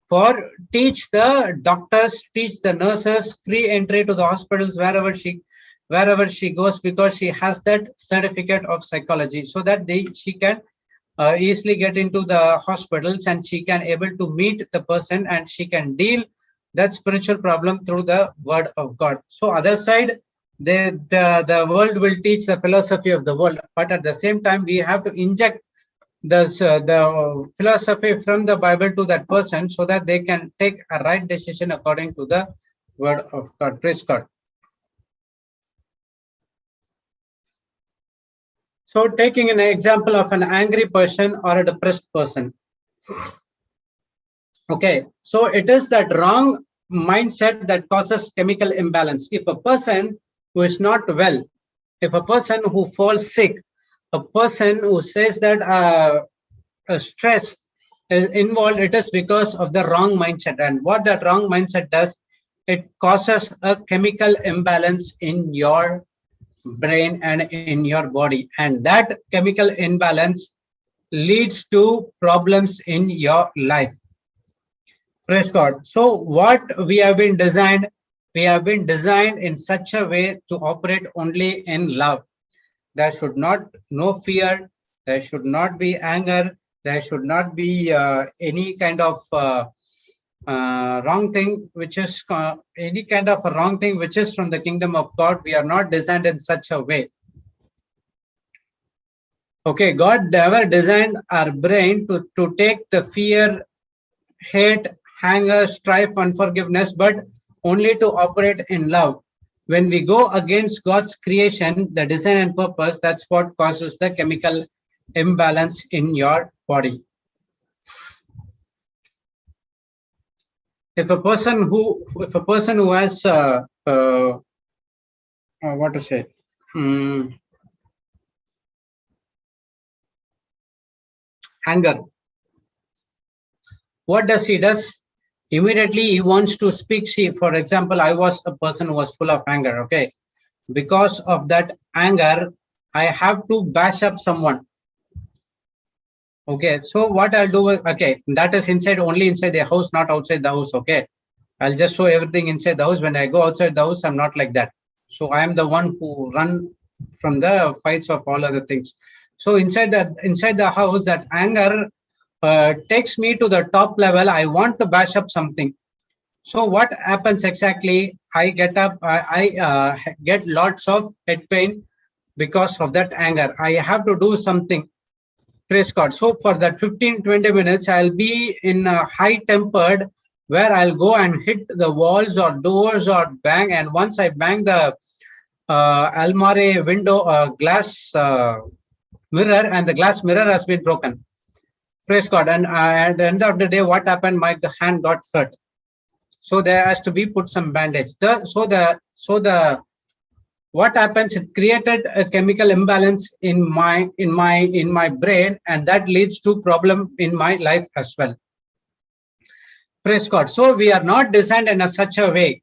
for teach the doctors, teach the nurses, free entry to the hospitals wherever she goes, because she has that certificate of psychology, so that she can easily get into the hospitals, and she can able to meet the person, and she can deal that spiritual problem through the Word of God. So other side, the world will teach the philosophy of the world, but at the same time we have to inject the philosophy from the Bible to that person, so that they can take a right decision according to the Word of God. Praise God. So taking an example of an angry person or a depressed person. Okay, so it is that wrong mindset that causes chemical imbalance. If a person who is not well, if a person who falls sick, a person who says that stress is involved, it is because of the wrong mindset. And what that wrong mindset does, it causes a chemical imbalance in your brain and in your body, and that chemical imbalance leads to problems in your life. Praise God. So what we have been designed in such a way to operate only in love. There should not no fear, there should not be anger, there should not be any kind of wrong thing which is any kind of a wrong thing which is from the kingdom of God. We are not designed in such a way. Okay, God never designed our brain to take the fear, hate, anger, strife, unforgiveness, but only to operate in love. When we go against God's creation, the design and purpose, that's what causes the chemical imbalance in your body. If a person who has what to say, anger, what does he does? Immediately he wants to speak. See, for example, I was a person who was full of anger. Okay, because of that anger, I have to bash up someone. Okay, so what I'll do, okay, that is inside, only inside the house, not outside the house. Okay, I'll just show everything inside the house. When I go outside the house, I'm not like that. So I am the one who run from the fights of all other things. So inside the house, that anger takes me to the top level. I want to bash up something. So what happens exactly? I get up, I get lots of head pain because of that anger. I have to do something. Praise God. So for that 15-20 minutes, I'll be in a high tempered where I'll go and hit the walls or doors or bang. And once I bang the almare window glass mirror, and the glass mirror has been broken. Praise God. And at the end of the day, what happened? My hand got hurt. So there has to be put some bandage. What happens? It created a chemical imbalance in my brain, and that leads to problem in my life as well. Praise God. So we are not designed in such a way,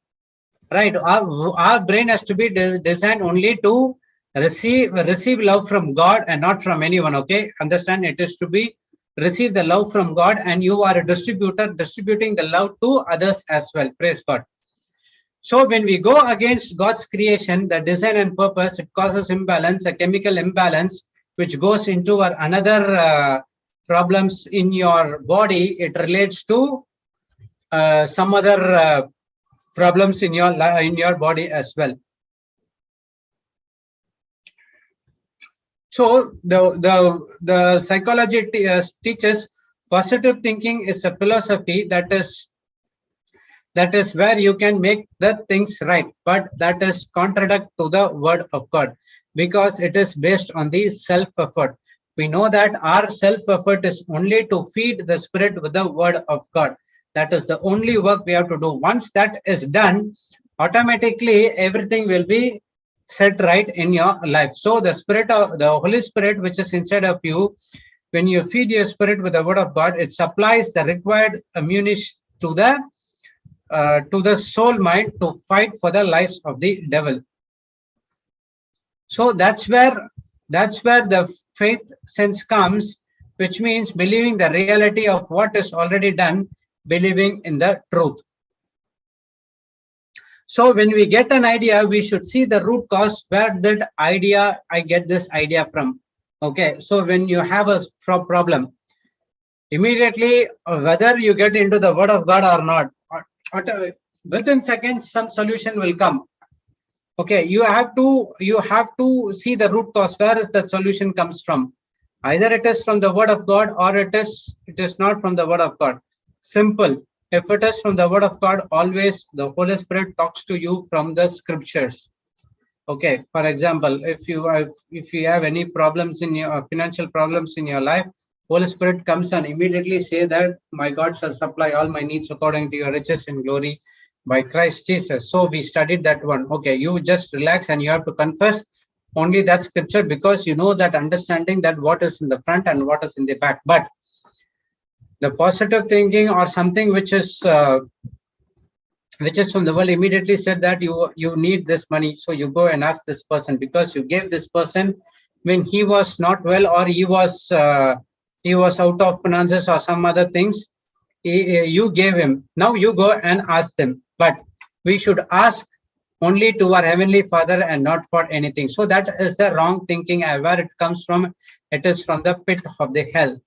right? Our brain has to be designed only to receive love from God and not from anyone. Okay, understand? It is to be receive the love from God, and you are a distributor, distributing the love to others as well. Praise God. So when we go against God's creation, the design and purpose, it causes imbalance, a chemical imbalance, which goes into another problems in your body. It relates to some other problems in your body as well. So the psychology teaches positive thinking is a philosophy that is where you can make the things right, but that is contradict to the word of God, because it is based on the self-effort. We know that our self-effort is only to feed the spirit with the word of God. That is the only work we have to do. Once that is done, automatically everything will be set right in your life. So the spirit of the Holy Spirit, which is inside of you, when you feed your spirit with the word of God, it supplies the required ammunition to the soul mind to fight for the lies of the devil. So that's where the faith sense comes, which means believing the reality of what is already done, believing in the truth. So when we get an idea, we should see the root cause. Where that idea, I get this idea from. Okay, so when you have a problem, immediately, whether you get into the word of God or not, within seconds, some solution will come. Okay, you have to see the root cause. Where is that solution comes from? Either it is from the word of God, or it is not from the word of God. Simple. If it is from the word of God, always the Holy Spirit talks to you from the scriptures. Okay, for example, if you have any problems in your financial problems in your life, Holy Spirit comes and immediately say that my God shall supply all my needs according to your riches and glory by Christ Jesus. So we studied that one. Okay, you just relax and you have to confess only that scripture, because you know that understanding that what is in the front and what is in the back. But the positive thinking or something which is from the world immediately said that you need this money, so you go and ask this person, because you gave this person when he was not well, or he was out of finances or some other things. You gave him. Now you go and ask them. But we should ask only to our Heavenly Father and not for anything. So that is the wrong thinking. Where it comes from, it is from the pit of the hell.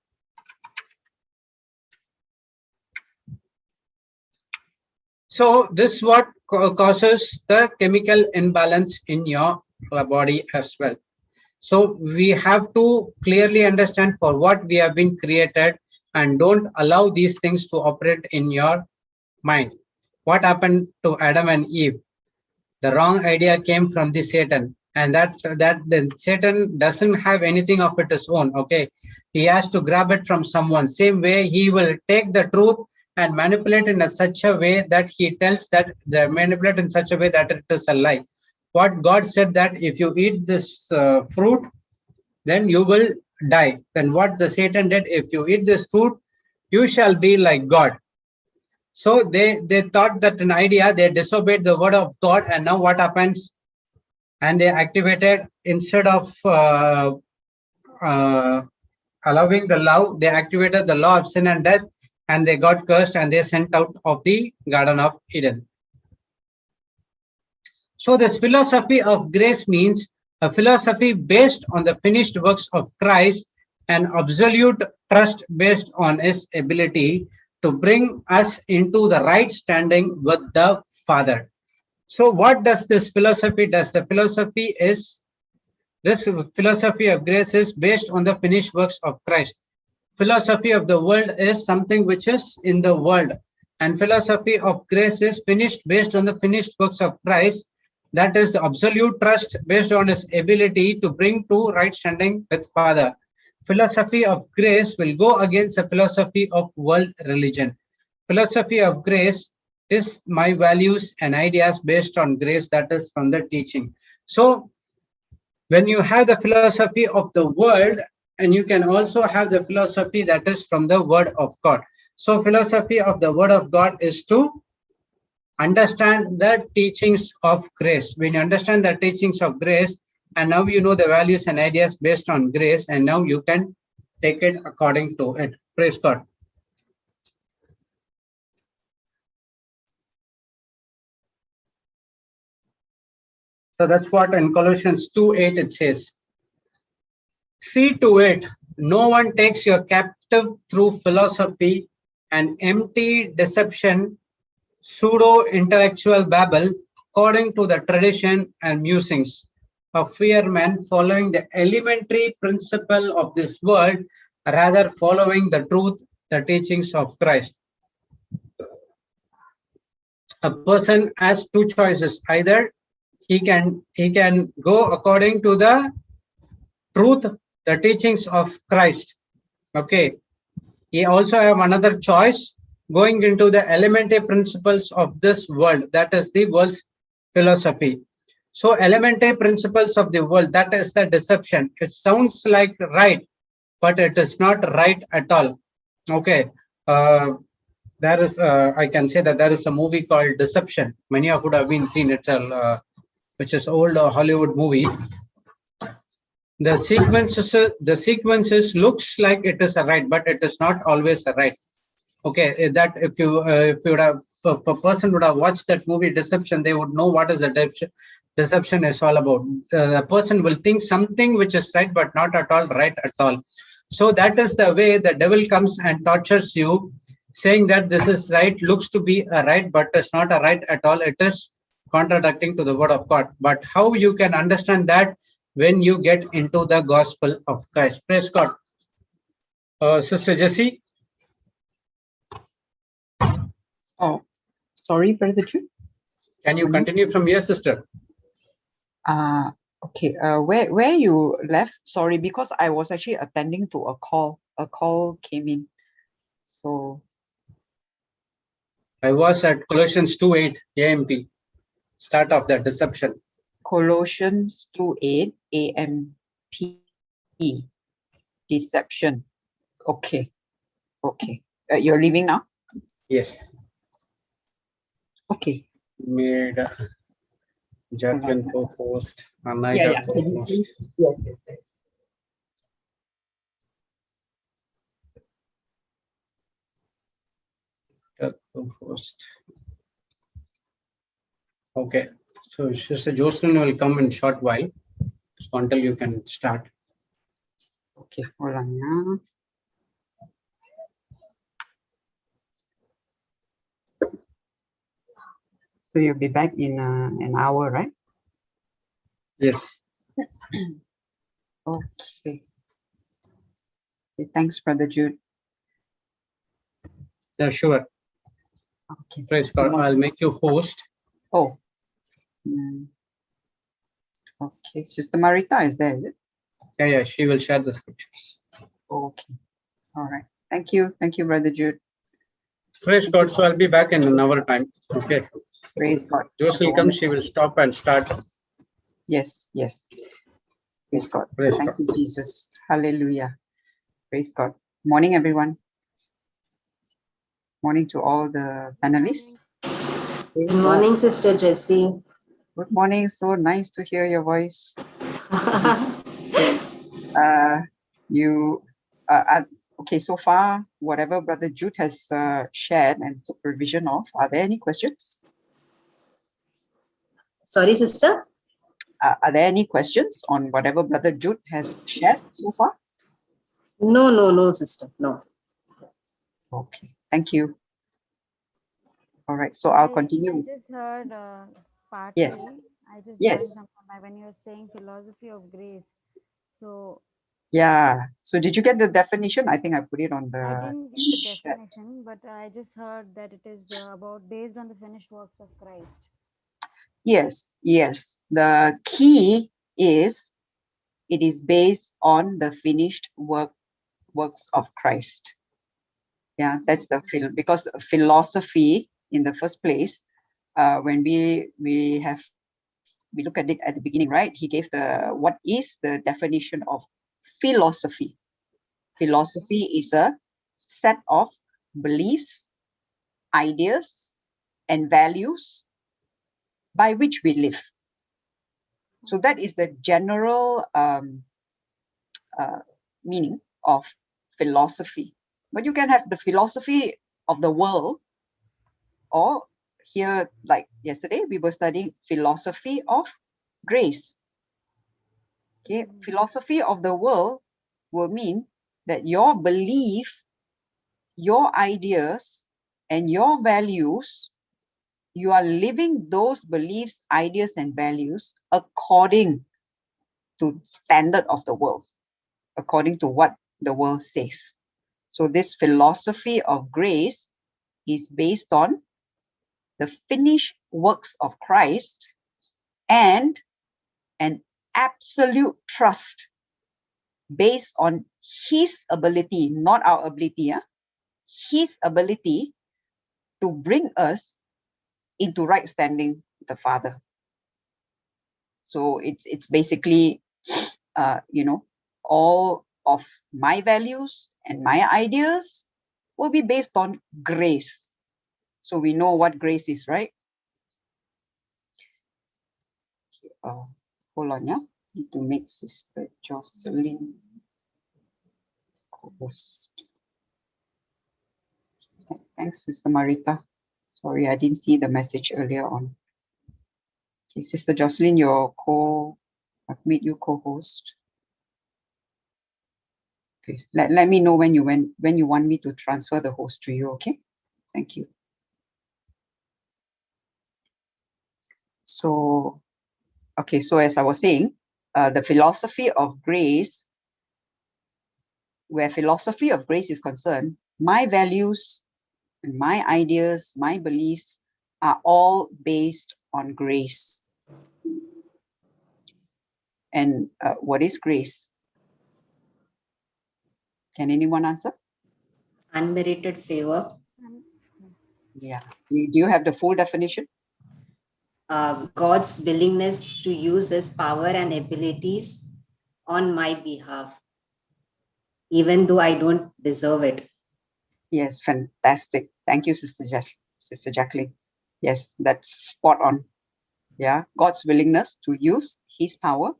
So this what causes the chemical imbalance in your body as well. So we have to clearly understand for what we have been created, and don't allow these things to operate in your mind. What happened to Adam and Eve? The wrong idea came from the Satan, and that the Satan doesn't have anything of its own. Okay, he has to grab it from someone. Same way, he will take the truth and manipulate in such a way that he tells that manipulate in such a way that it is a lie. What God said, that if you eat this fruit, then you will die. Then what the Satan did, if you eat this fruit, you shall be like God. So they thought that an idea, they disobeyed the word of God, and now what happens? and they activated, instead of allowing the love, they activated the law of sin and death, and they got cursed and they sent out of the Garden of Eden. So this philosophy of grace means a philosophy based on the finished works of Christ, and absolute trust based on his ability to bring us into the right standing with the Father. So what does this philosophy does? The philosophy is, this philosophy of grace is based on the finished works of Christ. Philosophy of the world is something which is in the world, and philosophy of grace is finished based on the finished works of Christ. That is the absolute trust based on his ability to bring to right standing with Father. Philosophy of grace will go against the philosophy of world religion. Philosophy of grace is my values and ideas based on grace, that is from the teaching. So when you have the philosophy of the world, and you can also have the philosophy that is from the Word of God. So philosophy of the Word of God is to understand the teachings of grace. When you understand the teachings of grace, and now you know the values and ideas based on grace, and now you can take it according to it. Praise God. So that's what in Colossians 2:8 it says. See to it, no one takes your captive through philosophy and empty deception, pseudo-intellectual babble, according to the tradition and musings of fear men, following the elementary principle of this world, rather following the truth, the teachings of Christ. A person has two choices. Either he can go according to the truth, the teachings of Christ. Okay. He also have another choice, going into the elementary principles of this world, that is the world's philosophy. So elementary principles of the world, that is the deception. It sounds like right, but it is not right at all. Okay. There is, I can say that there is a movie called Deception. Many of you would have been seen it, which is old Hollywood movie. The sequences looks like it is a right, but it is not always a right. Okay, that if you would have, if a person would have watched that movie Deception, they would know what is the deception is all about. The person will think something which is right, but not at all right at all. So that is the way the devil comes and tortures you, saying that this is right, looks to be a right, but it's not a right at all. It is contradicting to the word of God. But how you can understand that? When you get into the gospel of Christ. Praise God. Sister Jessie. Oh, sorry, Brother Jude. Can you continue from here, sister? Okay. Where you left? Sorry, because I was actually attending to a call. A call came in. So I was at Colossians 2:8 AMP. Start of the deception. Colossians 2:8 AMP. Deception. Okay. Okay. You're leaving now? Yes. Okay. Made Jacqueline co-host. Yeah. Can you please? Yes. Co-host. Okay. So Sister Jocelyn will come in a short while. So until you can start. Okay, hold on now. So you'll be back in an hour, right? Yes. Okay. Thanks, Brother Jude. Yeah, sure. Okay. Praise God. I'll make you host. Oh. Okay. Sister Marita is there, is it? Yeah. She will share the scriptures. Okay. All right. Thank you. Thank you, Brother Jude. Praise God. So I'll be back in an hour time. Okay. Praise God. Joseph will come. She will stop and start. Yes. Praise God. Praise Thank God. you, Jesus. Hallelujah. Praise God. Morning, everyone. Morning to all the panelists. Good morning, Sister Jessie. Good morning. So nice to hear your voice. Okay, so far, whatever Brother Jude has shared and took revision of, are there any questions? Sorry, sister? Are there any questions on whatever Brother Jude has shared so far? No, sister. No. Okay, thank you. All right, so I'll continue. I just heard part Yes. A. I just Yes. joined sometime when you were saying philosophy of grace. So Yeah. So did you get the definition? I think I put it on the I didn't get the chat. definition, but I just heard that it is about based on the finished works of Christ. Yes, yes. The key is it is based on the finished works of Christ. Yeah, that's the because philosophy in the first place, when we look at it at the beginning, right? He gave what is the definition of philosophy. Philosophy is a set of beliefs, ideas, and values by which we live. So that is the general meaning of philosophy. But you can have the philosophy of the world, or here, like yesterday, we were studying philosophy of grace. Okay, philosophy of the world will mean that your belief, your ideas, and your values, you are living those beliefs, ideas, and values according to standard of the world, according to what the world says. So this philosophy of grace is based on the finished works of Christ and an absolute trust based on his ability, not our ability, his ability to bring us into right standing with the Father. So it's basically, all of my values and my ideas will be based on grace. So we know what grace is, right? Hold on, yeah. Need to make Sister Jocelyn co-host. Thanks, Sister Marita. Sorry, I didn't see the message earlier on. Okay, Sister Jocelyn, I've made you co-host. Okay, let me know when you want me to transfer the host to you, okay? Thank you. So, okay, so as I was saying, the philosophy of grace, where philosophy of grace is concerned, my values, my ideas, my beliefs are all based on grace. And what is grace? Can anyone answer? Unmerited favor. Yeah. Do you have the full definition? God's willingness to use his power and abilities on my behalf, even though I don't deserve it. Yes, fantastic. Thank you, Sister Jacqueline. Yes, that's spot on. Yeah, God's willingness to use his power,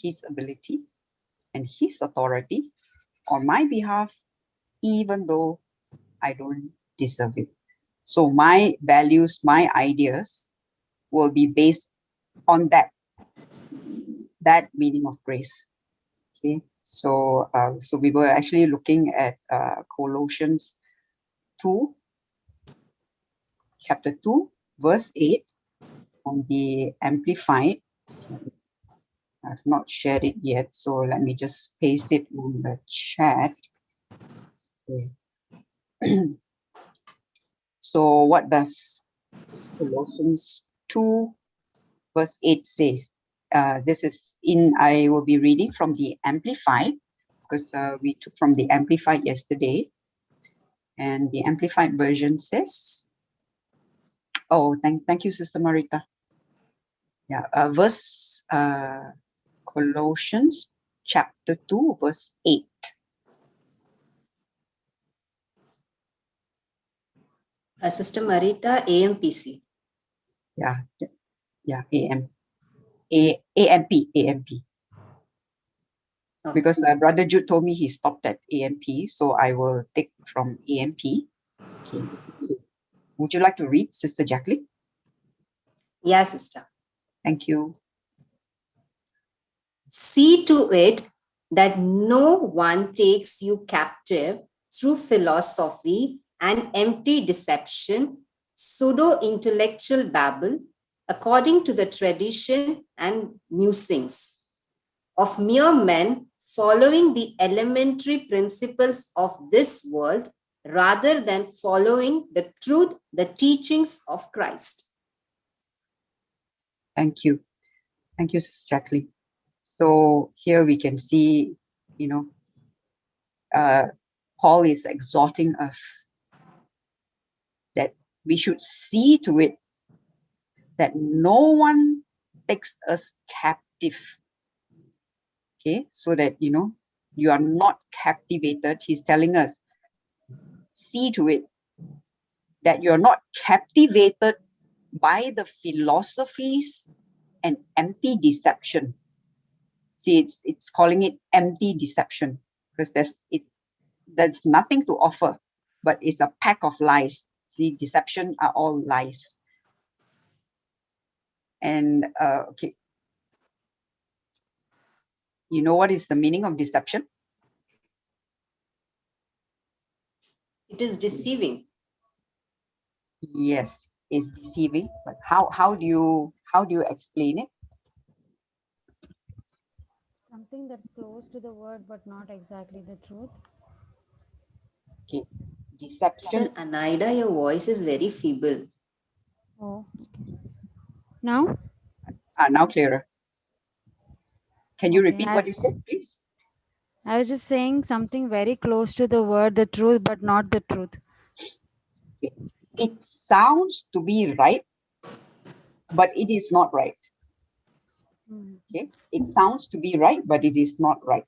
his ability, and his authority on my behalf, even though I don't deserve it. So my values, my ideas will be based on that meaning of grace. Okay, so we were actually looking at Colossians 2, chapter 2, verse 8 on the Amplified. I've not shared it yet, so let me just paste it on the chat. Okay. So what does Colossians 2 verse 8 says? I will be reading from the Amplified, because we took from the Amplified yesterday. And the Amplified version says, oh, thank you, Sister Marita. Yeah, Colossians chapter 2, verse 8. Sister Marita, AMPC. Yeah, Yeah, AMP. Okay. Because Brother Jude told me he stopped at AMP, so I will take from AMP. Okay. Would you like to read, Sister Jacqueline? Yeah, sister. Thank you. See to it that no one takes you captive through philosophy and empty deception, pseudo-intellectual babble, according to the tradition and musings of mere men following the elementary principles of this world rather than following the truth, the teachings of Christ. Thank you. Thank you, Sister Jacqueline. So here we can see, Paul is exhorting us that we should see to it that no one takes us captive. Okay, so that, you are not captivated. He's telling us, see to it that you're not captivated by the philosophies and empty deception. See, it's calling it empty deception because there's nothing to offer, but it's a pack of lies. See, deception are all lies. And okay, you know what is the meaning of deception? It is deceiving. Yes, it's deceiving. But how do you explain it? Something that's close to the word, but not exactly the truth. Okay, deception. Sister Anaida, your voice is very feeble. Oh, okay. Now? Now clearer. Can you Okay, repeat what you said, please? I was just saying something very close to the word, the truth, but not the truth. Okay. It sounds to be right, but it is not right. Okay, it sounds to be right, but it is not right.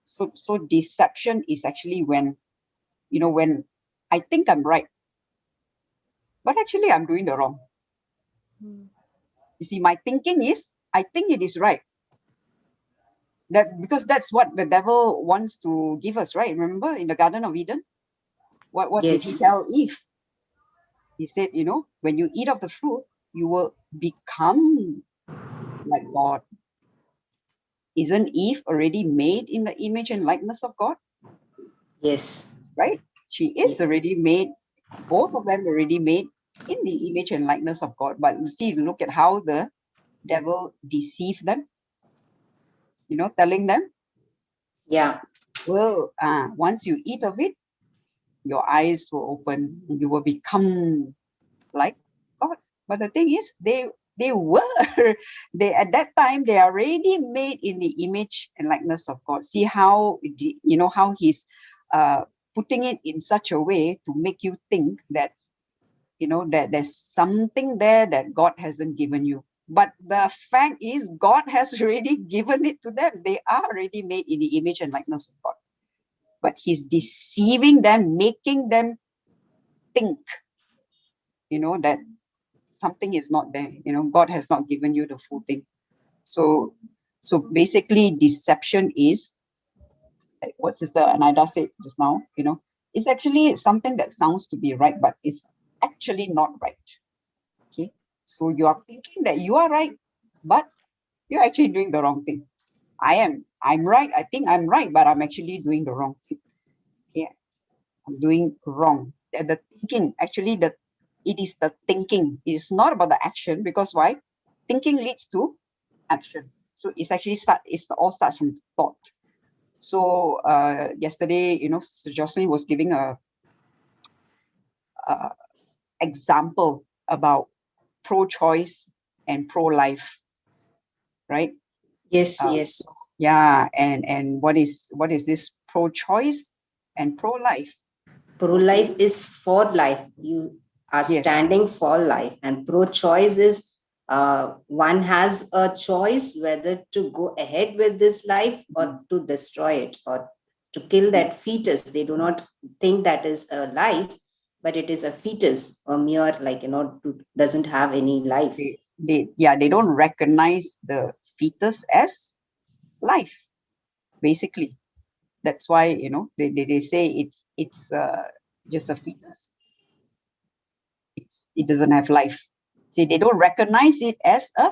So deception is actually when, when I think I'm right, but actually I'm doing the wrong. You see, my thinking is, I think it is right. Because that's what the devil wants to give us, right? Remember in the Garden of Eden? What did he tell Eve? He said, when you eat of the fruit, you will become like God. Isn't Eve already made in the image and likeness of God? Yes. Right? She is already made, both of them already made in the image and likeness of God. But you see, look at how the devil deceived them, telling them, Yeah. well, once you eat of it, your eyes will open and you will become like God. But the thing is, they were at that time they are already made in the image and likeness of God. See how how he's putting it in such a way to make you think that that there's something there that God hasn't given you. But the fact is, God has already given it to them. They are already made in the image and likeness of God. But he's deceiving them, making them think that something is not there. God has not given you the full thing. So basically deception is what Sister Anaida said just now. It's actually something that sounds to be right, but it's actually not right. Okay, so you are thinking that you are right, but you're actually doing the wrong thing. I'm right, I think I'm right, but I'm actually doing the wrong thing. Okay, I'm doing wrong. The thinking, actually it is the thinking. It's not about the action, because why? Thinking leads to action. So it's actually all starts from thought. So yesterday, Sister Jocelyn was giving a example about pro-choice and pro-life, right? Yes, yes. Yeah, and what is this pro-choice and pro-life? Pro-life is for life. You are standing for life, and pro-choice is one has a choice whether to go ahead with this life or to destroy it or to kill that fetus. They do not think that is a life, but it is a fetus, a mere doesn't have any life. they don't recognize the fetus as life, basically. That's why, you know, they say it's just a fetus. It doesn't have life. See, they don't recognize it as a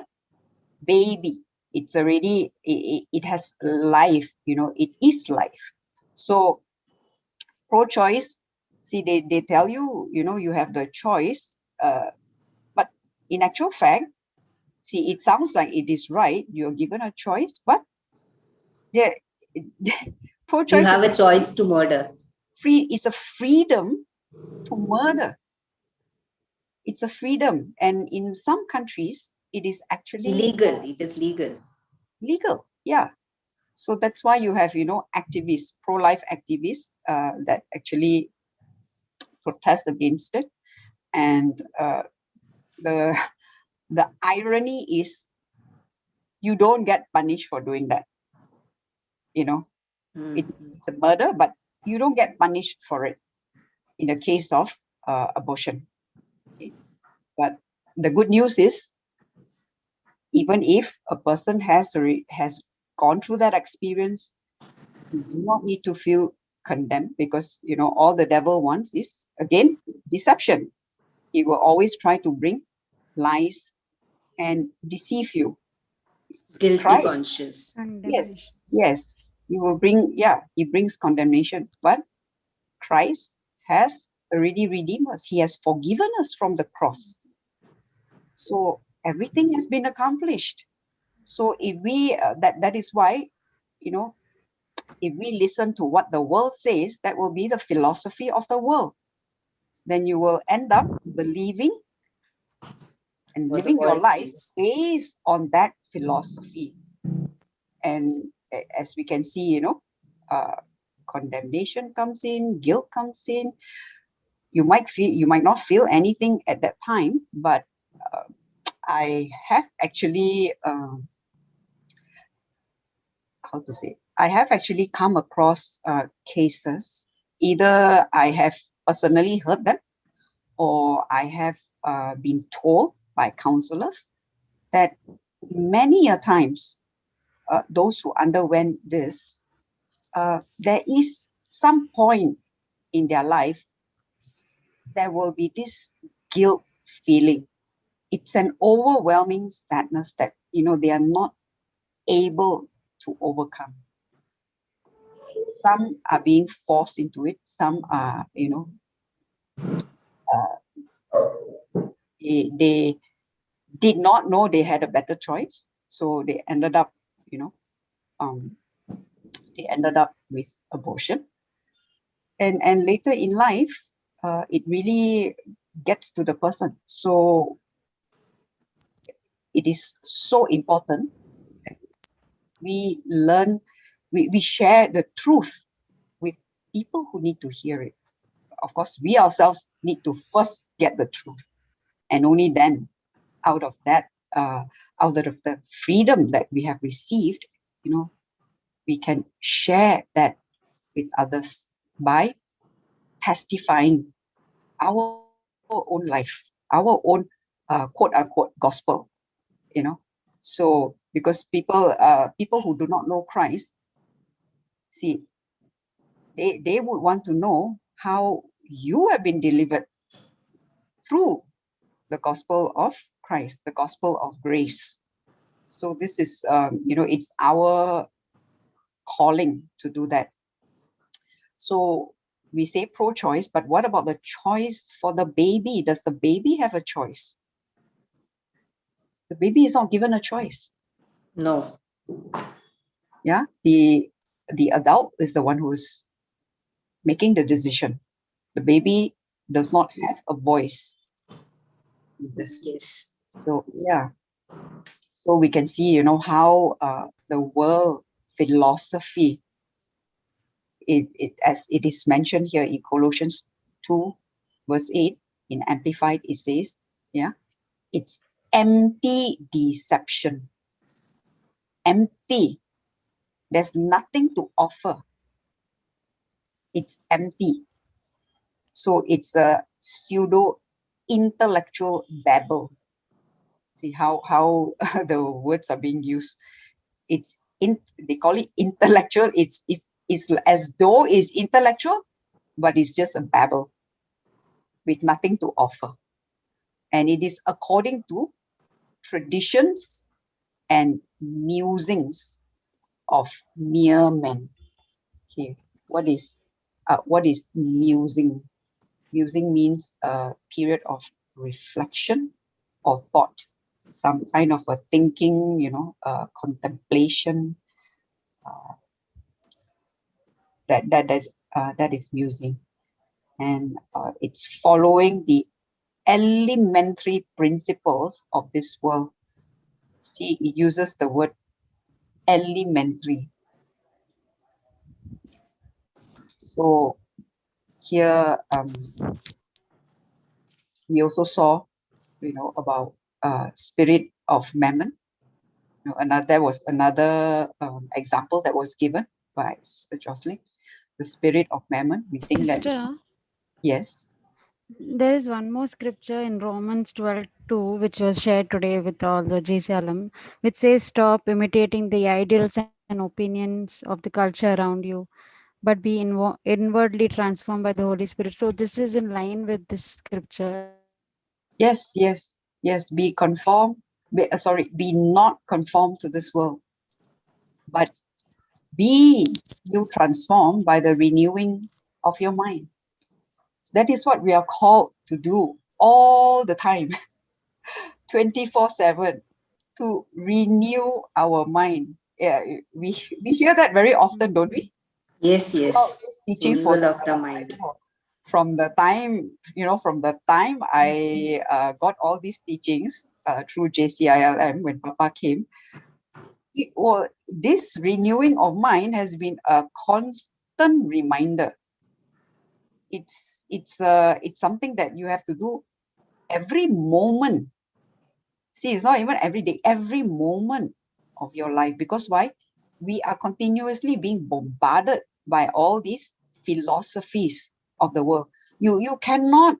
baby. It's already, it has life, you know, it is life. So pro-choice, see, they tell you, you know, you have the choice, but in actual fact, see, it sounds like it is right, you're given a choice, but yeah, pro-choice You have a choice to murder. It's a freedom to murder. It's a freedom, and in some countries it is actually Legal. It is legal. legal. Yeah. So that's why you have, you know, activists, pro-life activists that actually protest against it. And the irony is you don't get punished for doing that. You know, it's a murder, but you don't get punished for it in the case of abortion. But the good news is, even if a person has gone through that experience, you do not need to feel condemned, because, you know, all the devil wants is, again, deception. He will always try to bring lies and deceive you. Guilty Christ, conscience. yes, he will bring, he brings condemnation. But Christ has already redeemed us. He has forgiven us from the cross. So everything has been accomplished. So if we, that is why, you know, if we listen to what the world says, that will be the philosophy of the world. Then you will end up believing and What the living your world life says. based on that philosophy. And as we can see, you know, condemnation comes in, guilt comes in. You might not feel anything at that time, but I have actually, I have actually come across cases. Either I have personally heard them, or I have been told by counselors that many a times those who underwent this, there is some point in their life there will be this guilt feeling. It's an overwhelming sadness that, you know, they are not able to overcome. Some are being forced into it. Some are, you know, they did not know they had a better choice, so they ended up, you know, they ended up with abortion. And later in life, it really gets to the person. So it is so important that we learn, we share the truth with people who need to hear it. Of course, we ourselves need to first get the truth, and only then, out of that, out of the freedom that we have received, you know, we can share that with others by testifying our own life, our own quote unquote gospel, you know. So because people who do not know Christ, see, they would want to know how you have been delivered through the gospel of Christ, the gospel of grace. So this is, you know, it's our calling to do that. So we say pro-choice, but what about the choice for the baby? Does the baby have a choice? The baby is not given a choice. No. Yeah, the adult is the one who's making the decision. The baby does not have a voice in this. Yes. So yeah, so we can see, you know, how the world philosophy, as it is mentioned here in Colossians 2 verse 8 in Amplified, it says, yeah, it's empty deception. Empty. There's nothing to offer. It's empty. So it's a pseudo intellectual babble. See how the words are being used. They call it intellectual. It's as though it's intellectual, but it's just a babble with nothing to offer. And it is according to traditions and musings of mere men. Okay, what is musing? Musing means a period of reflection or thought, some kind of a thinking, contemplation. That is musing, and it's following the elementary principles of this world. See, it uses the word elementary. So here we also saw, about spirit of mammon. There was another example that was given by Sister Jocelyn, the spirit of mammon. We think that, Sister, yes. there is one more scripture in Romans 12:2, which was shared today with all the JCILM, which says, "Stop imitating the ideals and opinions of the culture around you, but be inwardly transformed by the Holy Spirit." So this is in line with this scripture. Yes, be not conformed to this world, but be you transformed by the renewing of your mind. That is what we are called to do all the time, 24/7, to renew our mind. Yeah, we hear that very often, don't we? Yes, Throughout yes. this teaching for, Renewal of the I mind. don't know, from the time I got all these teachings through JCILM when Papa came, this renewing of mind has been a constant reminder. It's something that you have to do every moment. See, it's not even every day, every moment of your life. Because why? We are continuously being bombarded by all these philosophies of the world. You cannot,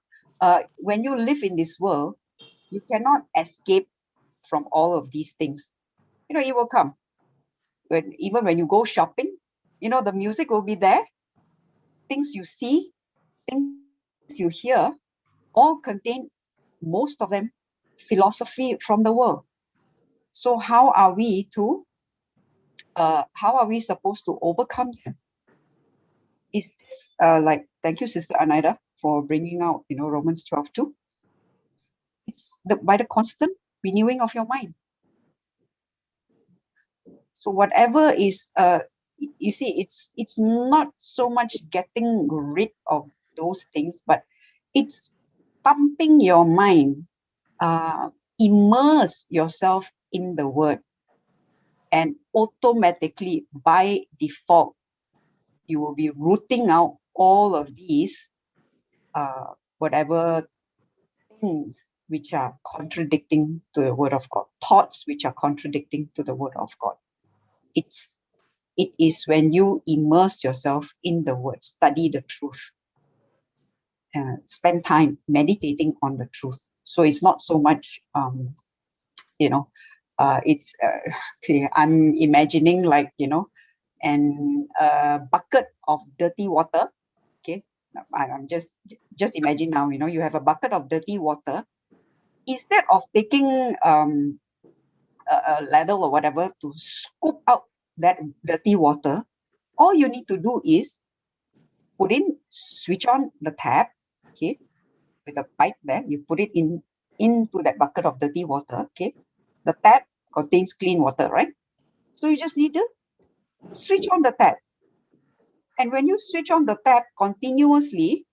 when you live in this world, you cannot escape from all of these things. It will come. Even when you go shopping, the music will be there. Things you see, things you hear, all contain, most of them, philosophy from the world. So how are we supposed to overcome them? Is this thank you, Sister Anaida, for bringing out Romans 12:2. It's by the constant renewing of your mind. So whatever is you see, it's not so much getting rid of those things, but it's pumping your mind, immerse yourself in the word, and automatically, by default, you will be rooting out all of these whatever things which are contradicting to the word of God, thoughts which are contradicting to the word of God. It is when you immerse yourself in the word, study the truth, spend time meditating on the truth. So it's not so much, it's okay, I'm imagining and a bucket of dirty water. Okay, I'm just imagine now, you have a bucket of dirty water. Instead of taking a ladle or whatever to scoop out that dirty water, all you need to do is switch on the tap. Okay, with a pipe there, you put it into that bucket of dirty water. Okay, the tap contains clean water, right? So you just need to switch on the tap. And when you switch on the tap continuously,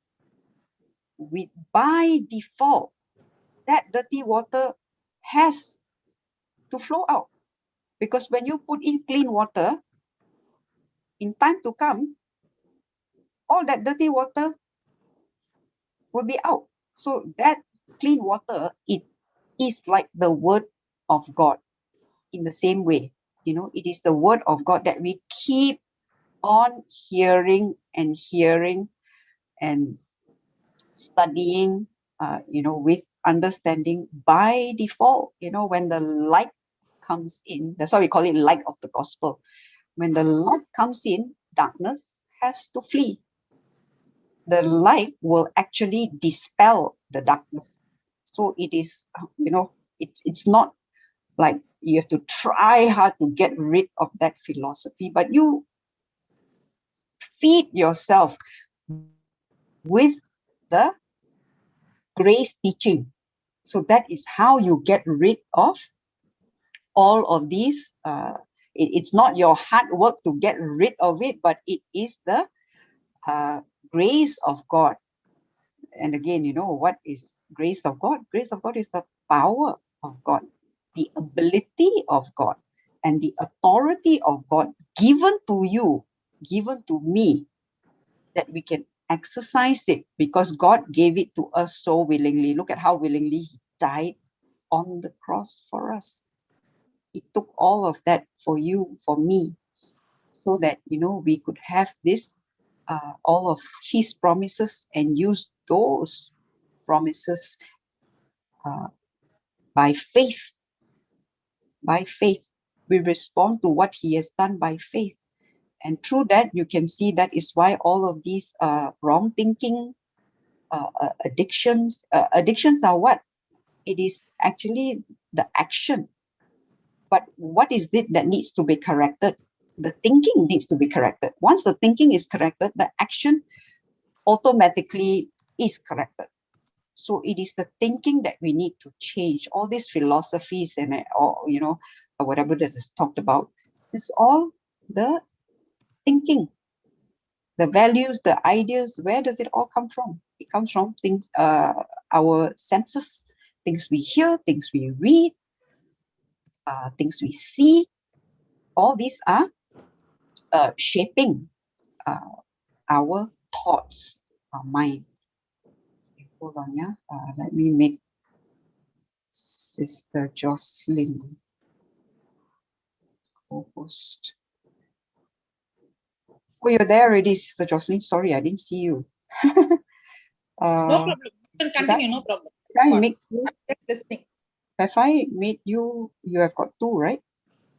by default, that dirty water has to flow out. Because when you put in clean water, in time to come, all that dirty water will be out. So that clean water, it is like the word of God in the same way. It is the word of God that we keep on hearing and studying, with understanding by default. You know, when the light comes in, that's why we call it light of the gospel. When the light comes in, darkness has to flee. The light will actually dispel the darkness. So it is, you know, it's not like you have to try hard to get rid of that philosophy, but you feed yourself with the grace teaching. So that is how you get rid of all of these. It's not your hard work to get rid of it, but it is the grace of God. And again, you know, what is grace of God? Grace of God is the power of God, the ability of God, and the authority of God given to you, given to me, that we can exercise it because God gave it to us so willingly. Look at how willingly He died on the cross for us. He took all of that for you, for me, so that, you know, we could have this, all of His promises, and use those promises by faith. By faith, we respond to what He has done by faith. And through that, you can see that is why all of these wrong thinking, addictions are what? It is actually the action. But what is it that needs to be corrected? The thinking needs to be corrected. Once the thinking is corrected, the action automatically is corrected. So it is the thinking that we need to change. All these philosophies and or, you know, whatever that is talked about, it's all the thinking. The values, the ideas, where does it all come from? It comes from things, our senses, things we hear, things we read, things we see. All these are shaping our thoughts, our mind. Hold on, yeah. Let me make Sister Jocelyn co-host. Oh, you're there already, Sister Jocelyn. Sorry, I didn't see you. No problem. You can continue, no problem. Did I make you? I'm just listening. Have I made you? You have got two, right?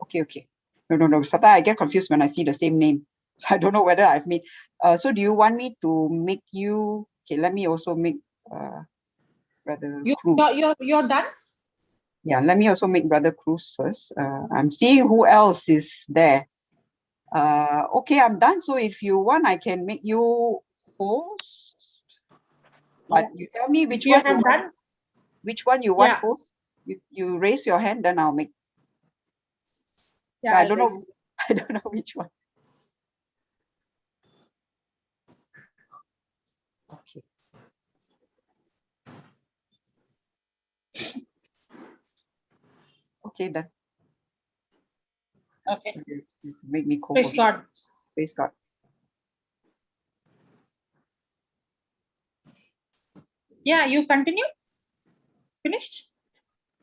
Okay. No. Sometimes I get confused when I see the same name. So I don't know whether I've made. So do you want me to make you? Okay, let me also make Brother Cruz. You're done? Yeah, let me also make Brother Cruz first. I'm seeing who else is there. Okay, I'm done. So if you want, I can make you host. But you tell me which one you want. Which one you want host? You raise your hand, then I'll make. Yeah, I don't know. I don't know which one. Okay. Okay, done. Okay. So you make me co-host. Praise God. Praise God. Yeah, you continue? Finished?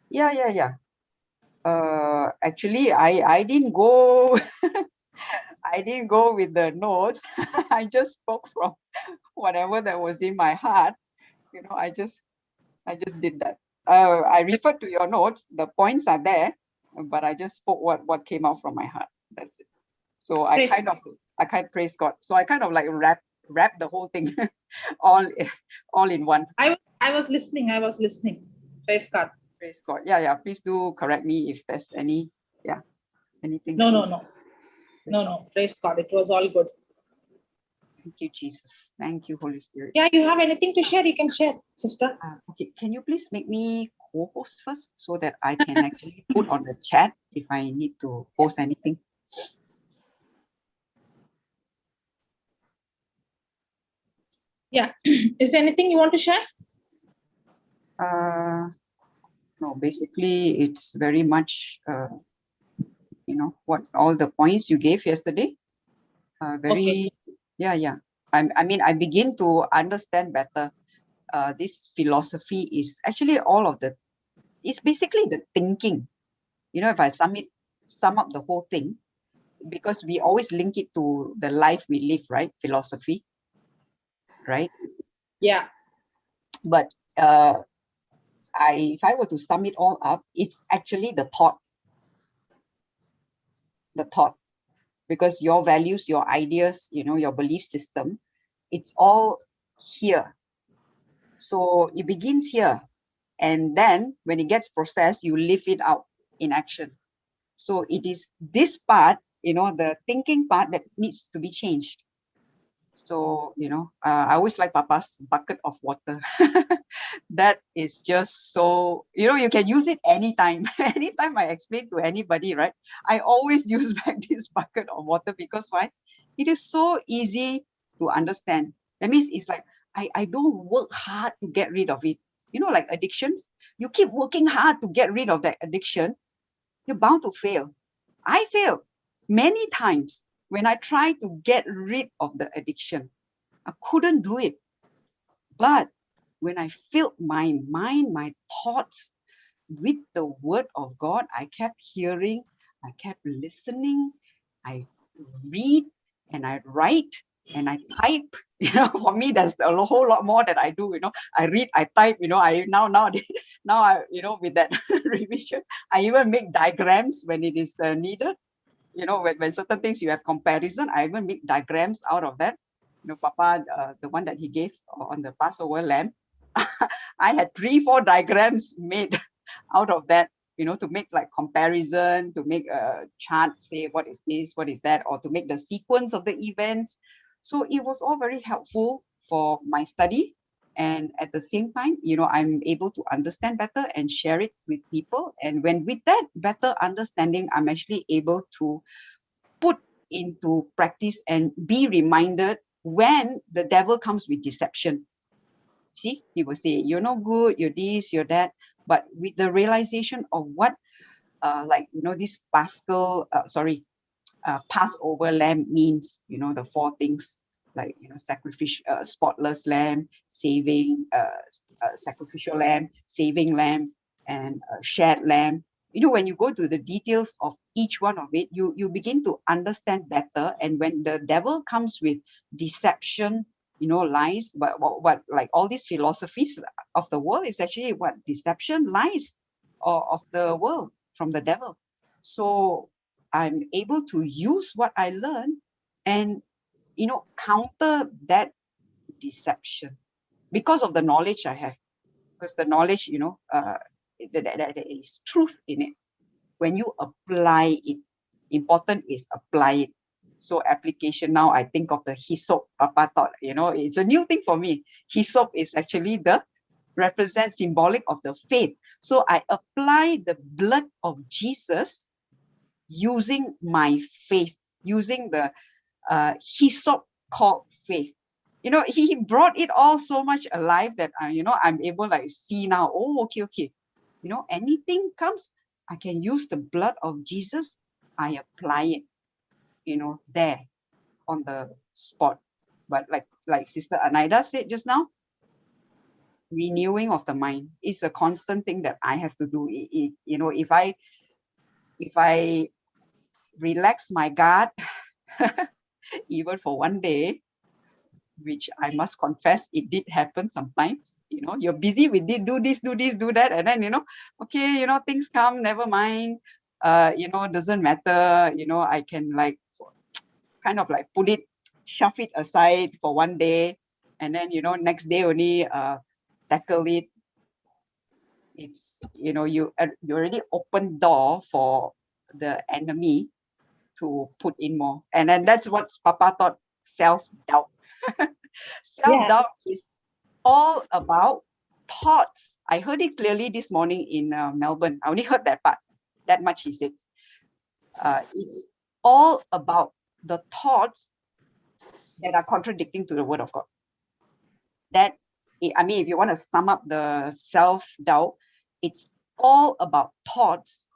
Yeah. Actually, I didn't go. I didn't go with the notes. I just spoke from whatever that was in my heart. You know, I just did that. I referred to your notes. The points are there, but I just spoke what came out from my heart. That's it. So I can't praise God. So I kind of like wrap the whole thing all in one. I was listening. Praise God. Praise God. Yeah. Please do correct me if there's anything. No. Praise God. It was all good. Thank you, Jesus. Thank you, Holy Spirit. Yeah, you have anything to share? You can share, sister. Okay, can you please make me co-host first so that I can actually put on the chat if I need to post anything? Yeah. Is there anything you want to share? No, basically it's very much, what all the points you gave yesterday. Okay. Yeah. I mean, I begin to understand better. This philosophy is actually it's basically the thinking. You know, if I sum up the whole thing, because we always link it to the life we live, right? Philosophy, right? Yeah. But if I were to sum it all up, it's actually the thought, because your values, your ideas, your belief system, it's all here. So it begins here. And then when it gets processed, you live it out in action. So it is this part, the thinking part, that needs to be changed. So, I always like Papa's bucket of water. That is just so, you can use it anytime. Anytime I explain to anybody, right? I always use back this bucket of water, because why? It is so easy to understand. That means it's like, I don't work hard to get rid of it. Like addictions, you keep working hard to get rid of that addiction, you're bound to fail. I failed many times when I tried to get rid of the addiction. I couldn't do it. But when I filled my mind, my thoughts with the word of God, I kept hearing, I kept listening, I read and I write and I type. For me, there's a whole lot more that I do. I read, I type. I now I with that revision, I even make diagrams when it is needed. When certain things you have comparison, I even make diagrams out of that. Papa, the one that he gave on the Passover lamb, I had 3-4 diagrams made out of that, to make like comparison, to make a chart, say what is this, what is that, or to make the sequence of the events. So it was all very helpful for my study. And at the same time, I'm able to understand better and share it with people. And when with that better understanding, I'm actually able to put into practice and be reminded when the devil comes with deception. See, he will say, you're no good, you're this, you're that. But with the realization of what, this Passover lamb means, the 4 things, like, sacrificial, spotless lamb, saving, sacrificial lamb, saving lamb, and shed lamb. When you go to the details of each one of it, you begin to understand better. And when the devil comes with deception, lies, but what like all these philosophies of the world is actually what? Deception, lies of the world from the devil. So I'm able to use what I learned and, counter that deception because of the knowledge I have. Because the knowledge, there is truth in it. When you apply it, important is apply it. So application, now I think of the hyssop. Papa thought, it's a new thing for me. Hyssop is actually represents symbolic of the faith. So I apply the blood of Jesus using my faith, using the hyssop called faith. He brought it all so much alive that I'm able see now. Oh, okay. Anything comes, I can use the blood of Jesus. I apply it, there on the spot. But like Sister Anaida said just now, renewing of the mind is a constant thing that I have to do. If I relax my guard, even for one day, which I must confess, it did happen sometimes. You're busy with it, do this, do that, and then okay, things come, never mind. Doesn't matter. I can kind of put it, shove it aside for one day, and then next day only tackle it. It's you already open door for the enemy to put in more, and then that's what Papa taught: self-doubt. Self-doubt is all about thoughts. I heard it clearly this morning in Melbourne. I only heard that part. That much he said. It's all about the thoughts that are contradicting to the word of God. That, if you want to sum up the self-doubt, it's all about thoughts,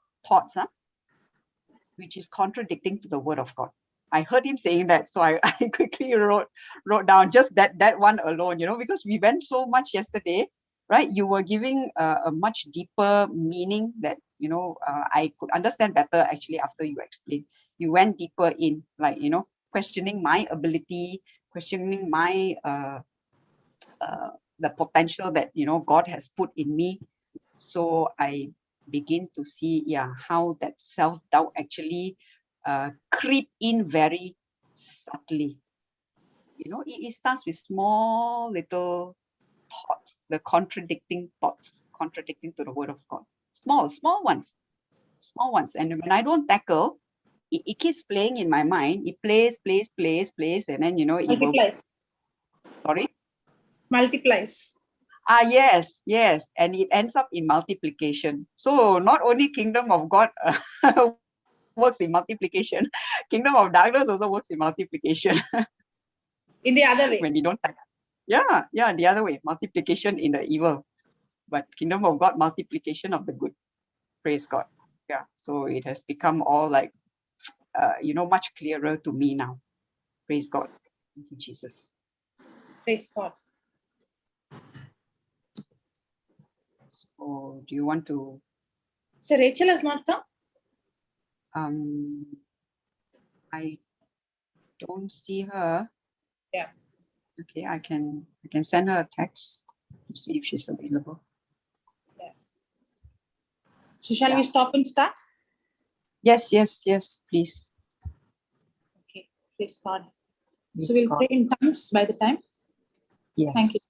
which is contradicting to the word of God. I heard him saying that, so I quickly wrote down just that one alone, because we went so much yesterday, right? You were giving a much deeper meaning that, I could understand better actually after you explained. You went deeper in, questioning my ability, questioning my the potential that God has put in me, So I begin to see, how that self-doubt actually creep in very subtly. It starts with small little thoughts, the contradicting thoughts, contradicting to the word of God. Small ones. And when I don't tackle, it keeps playing in my mind. It plays, and then, it will... Multiplies. Sorry? Multiplies. Yes. And it ends up in multiplication. So not only kingdom of God works in multiplication, kingdom of darkness also works in multiplication. In the other way. When we don't tackle. Yeah, the other way. Multiplication in the evil. But kingdom of God, multiplication of the good. Praise God. Yeah. So it has become all like, much clearer to me now. Praise God. Thank you, Jesus. Praise God. So do you want to... So Rachel has not come? I don't see her. Yeah. Okay, I can send her a text to see if she's available. Yeah. So shall we stop and start? Yes, please. Okay, praise God. Praise So we'll God. pray in tongues by the time. Yes. Thank you.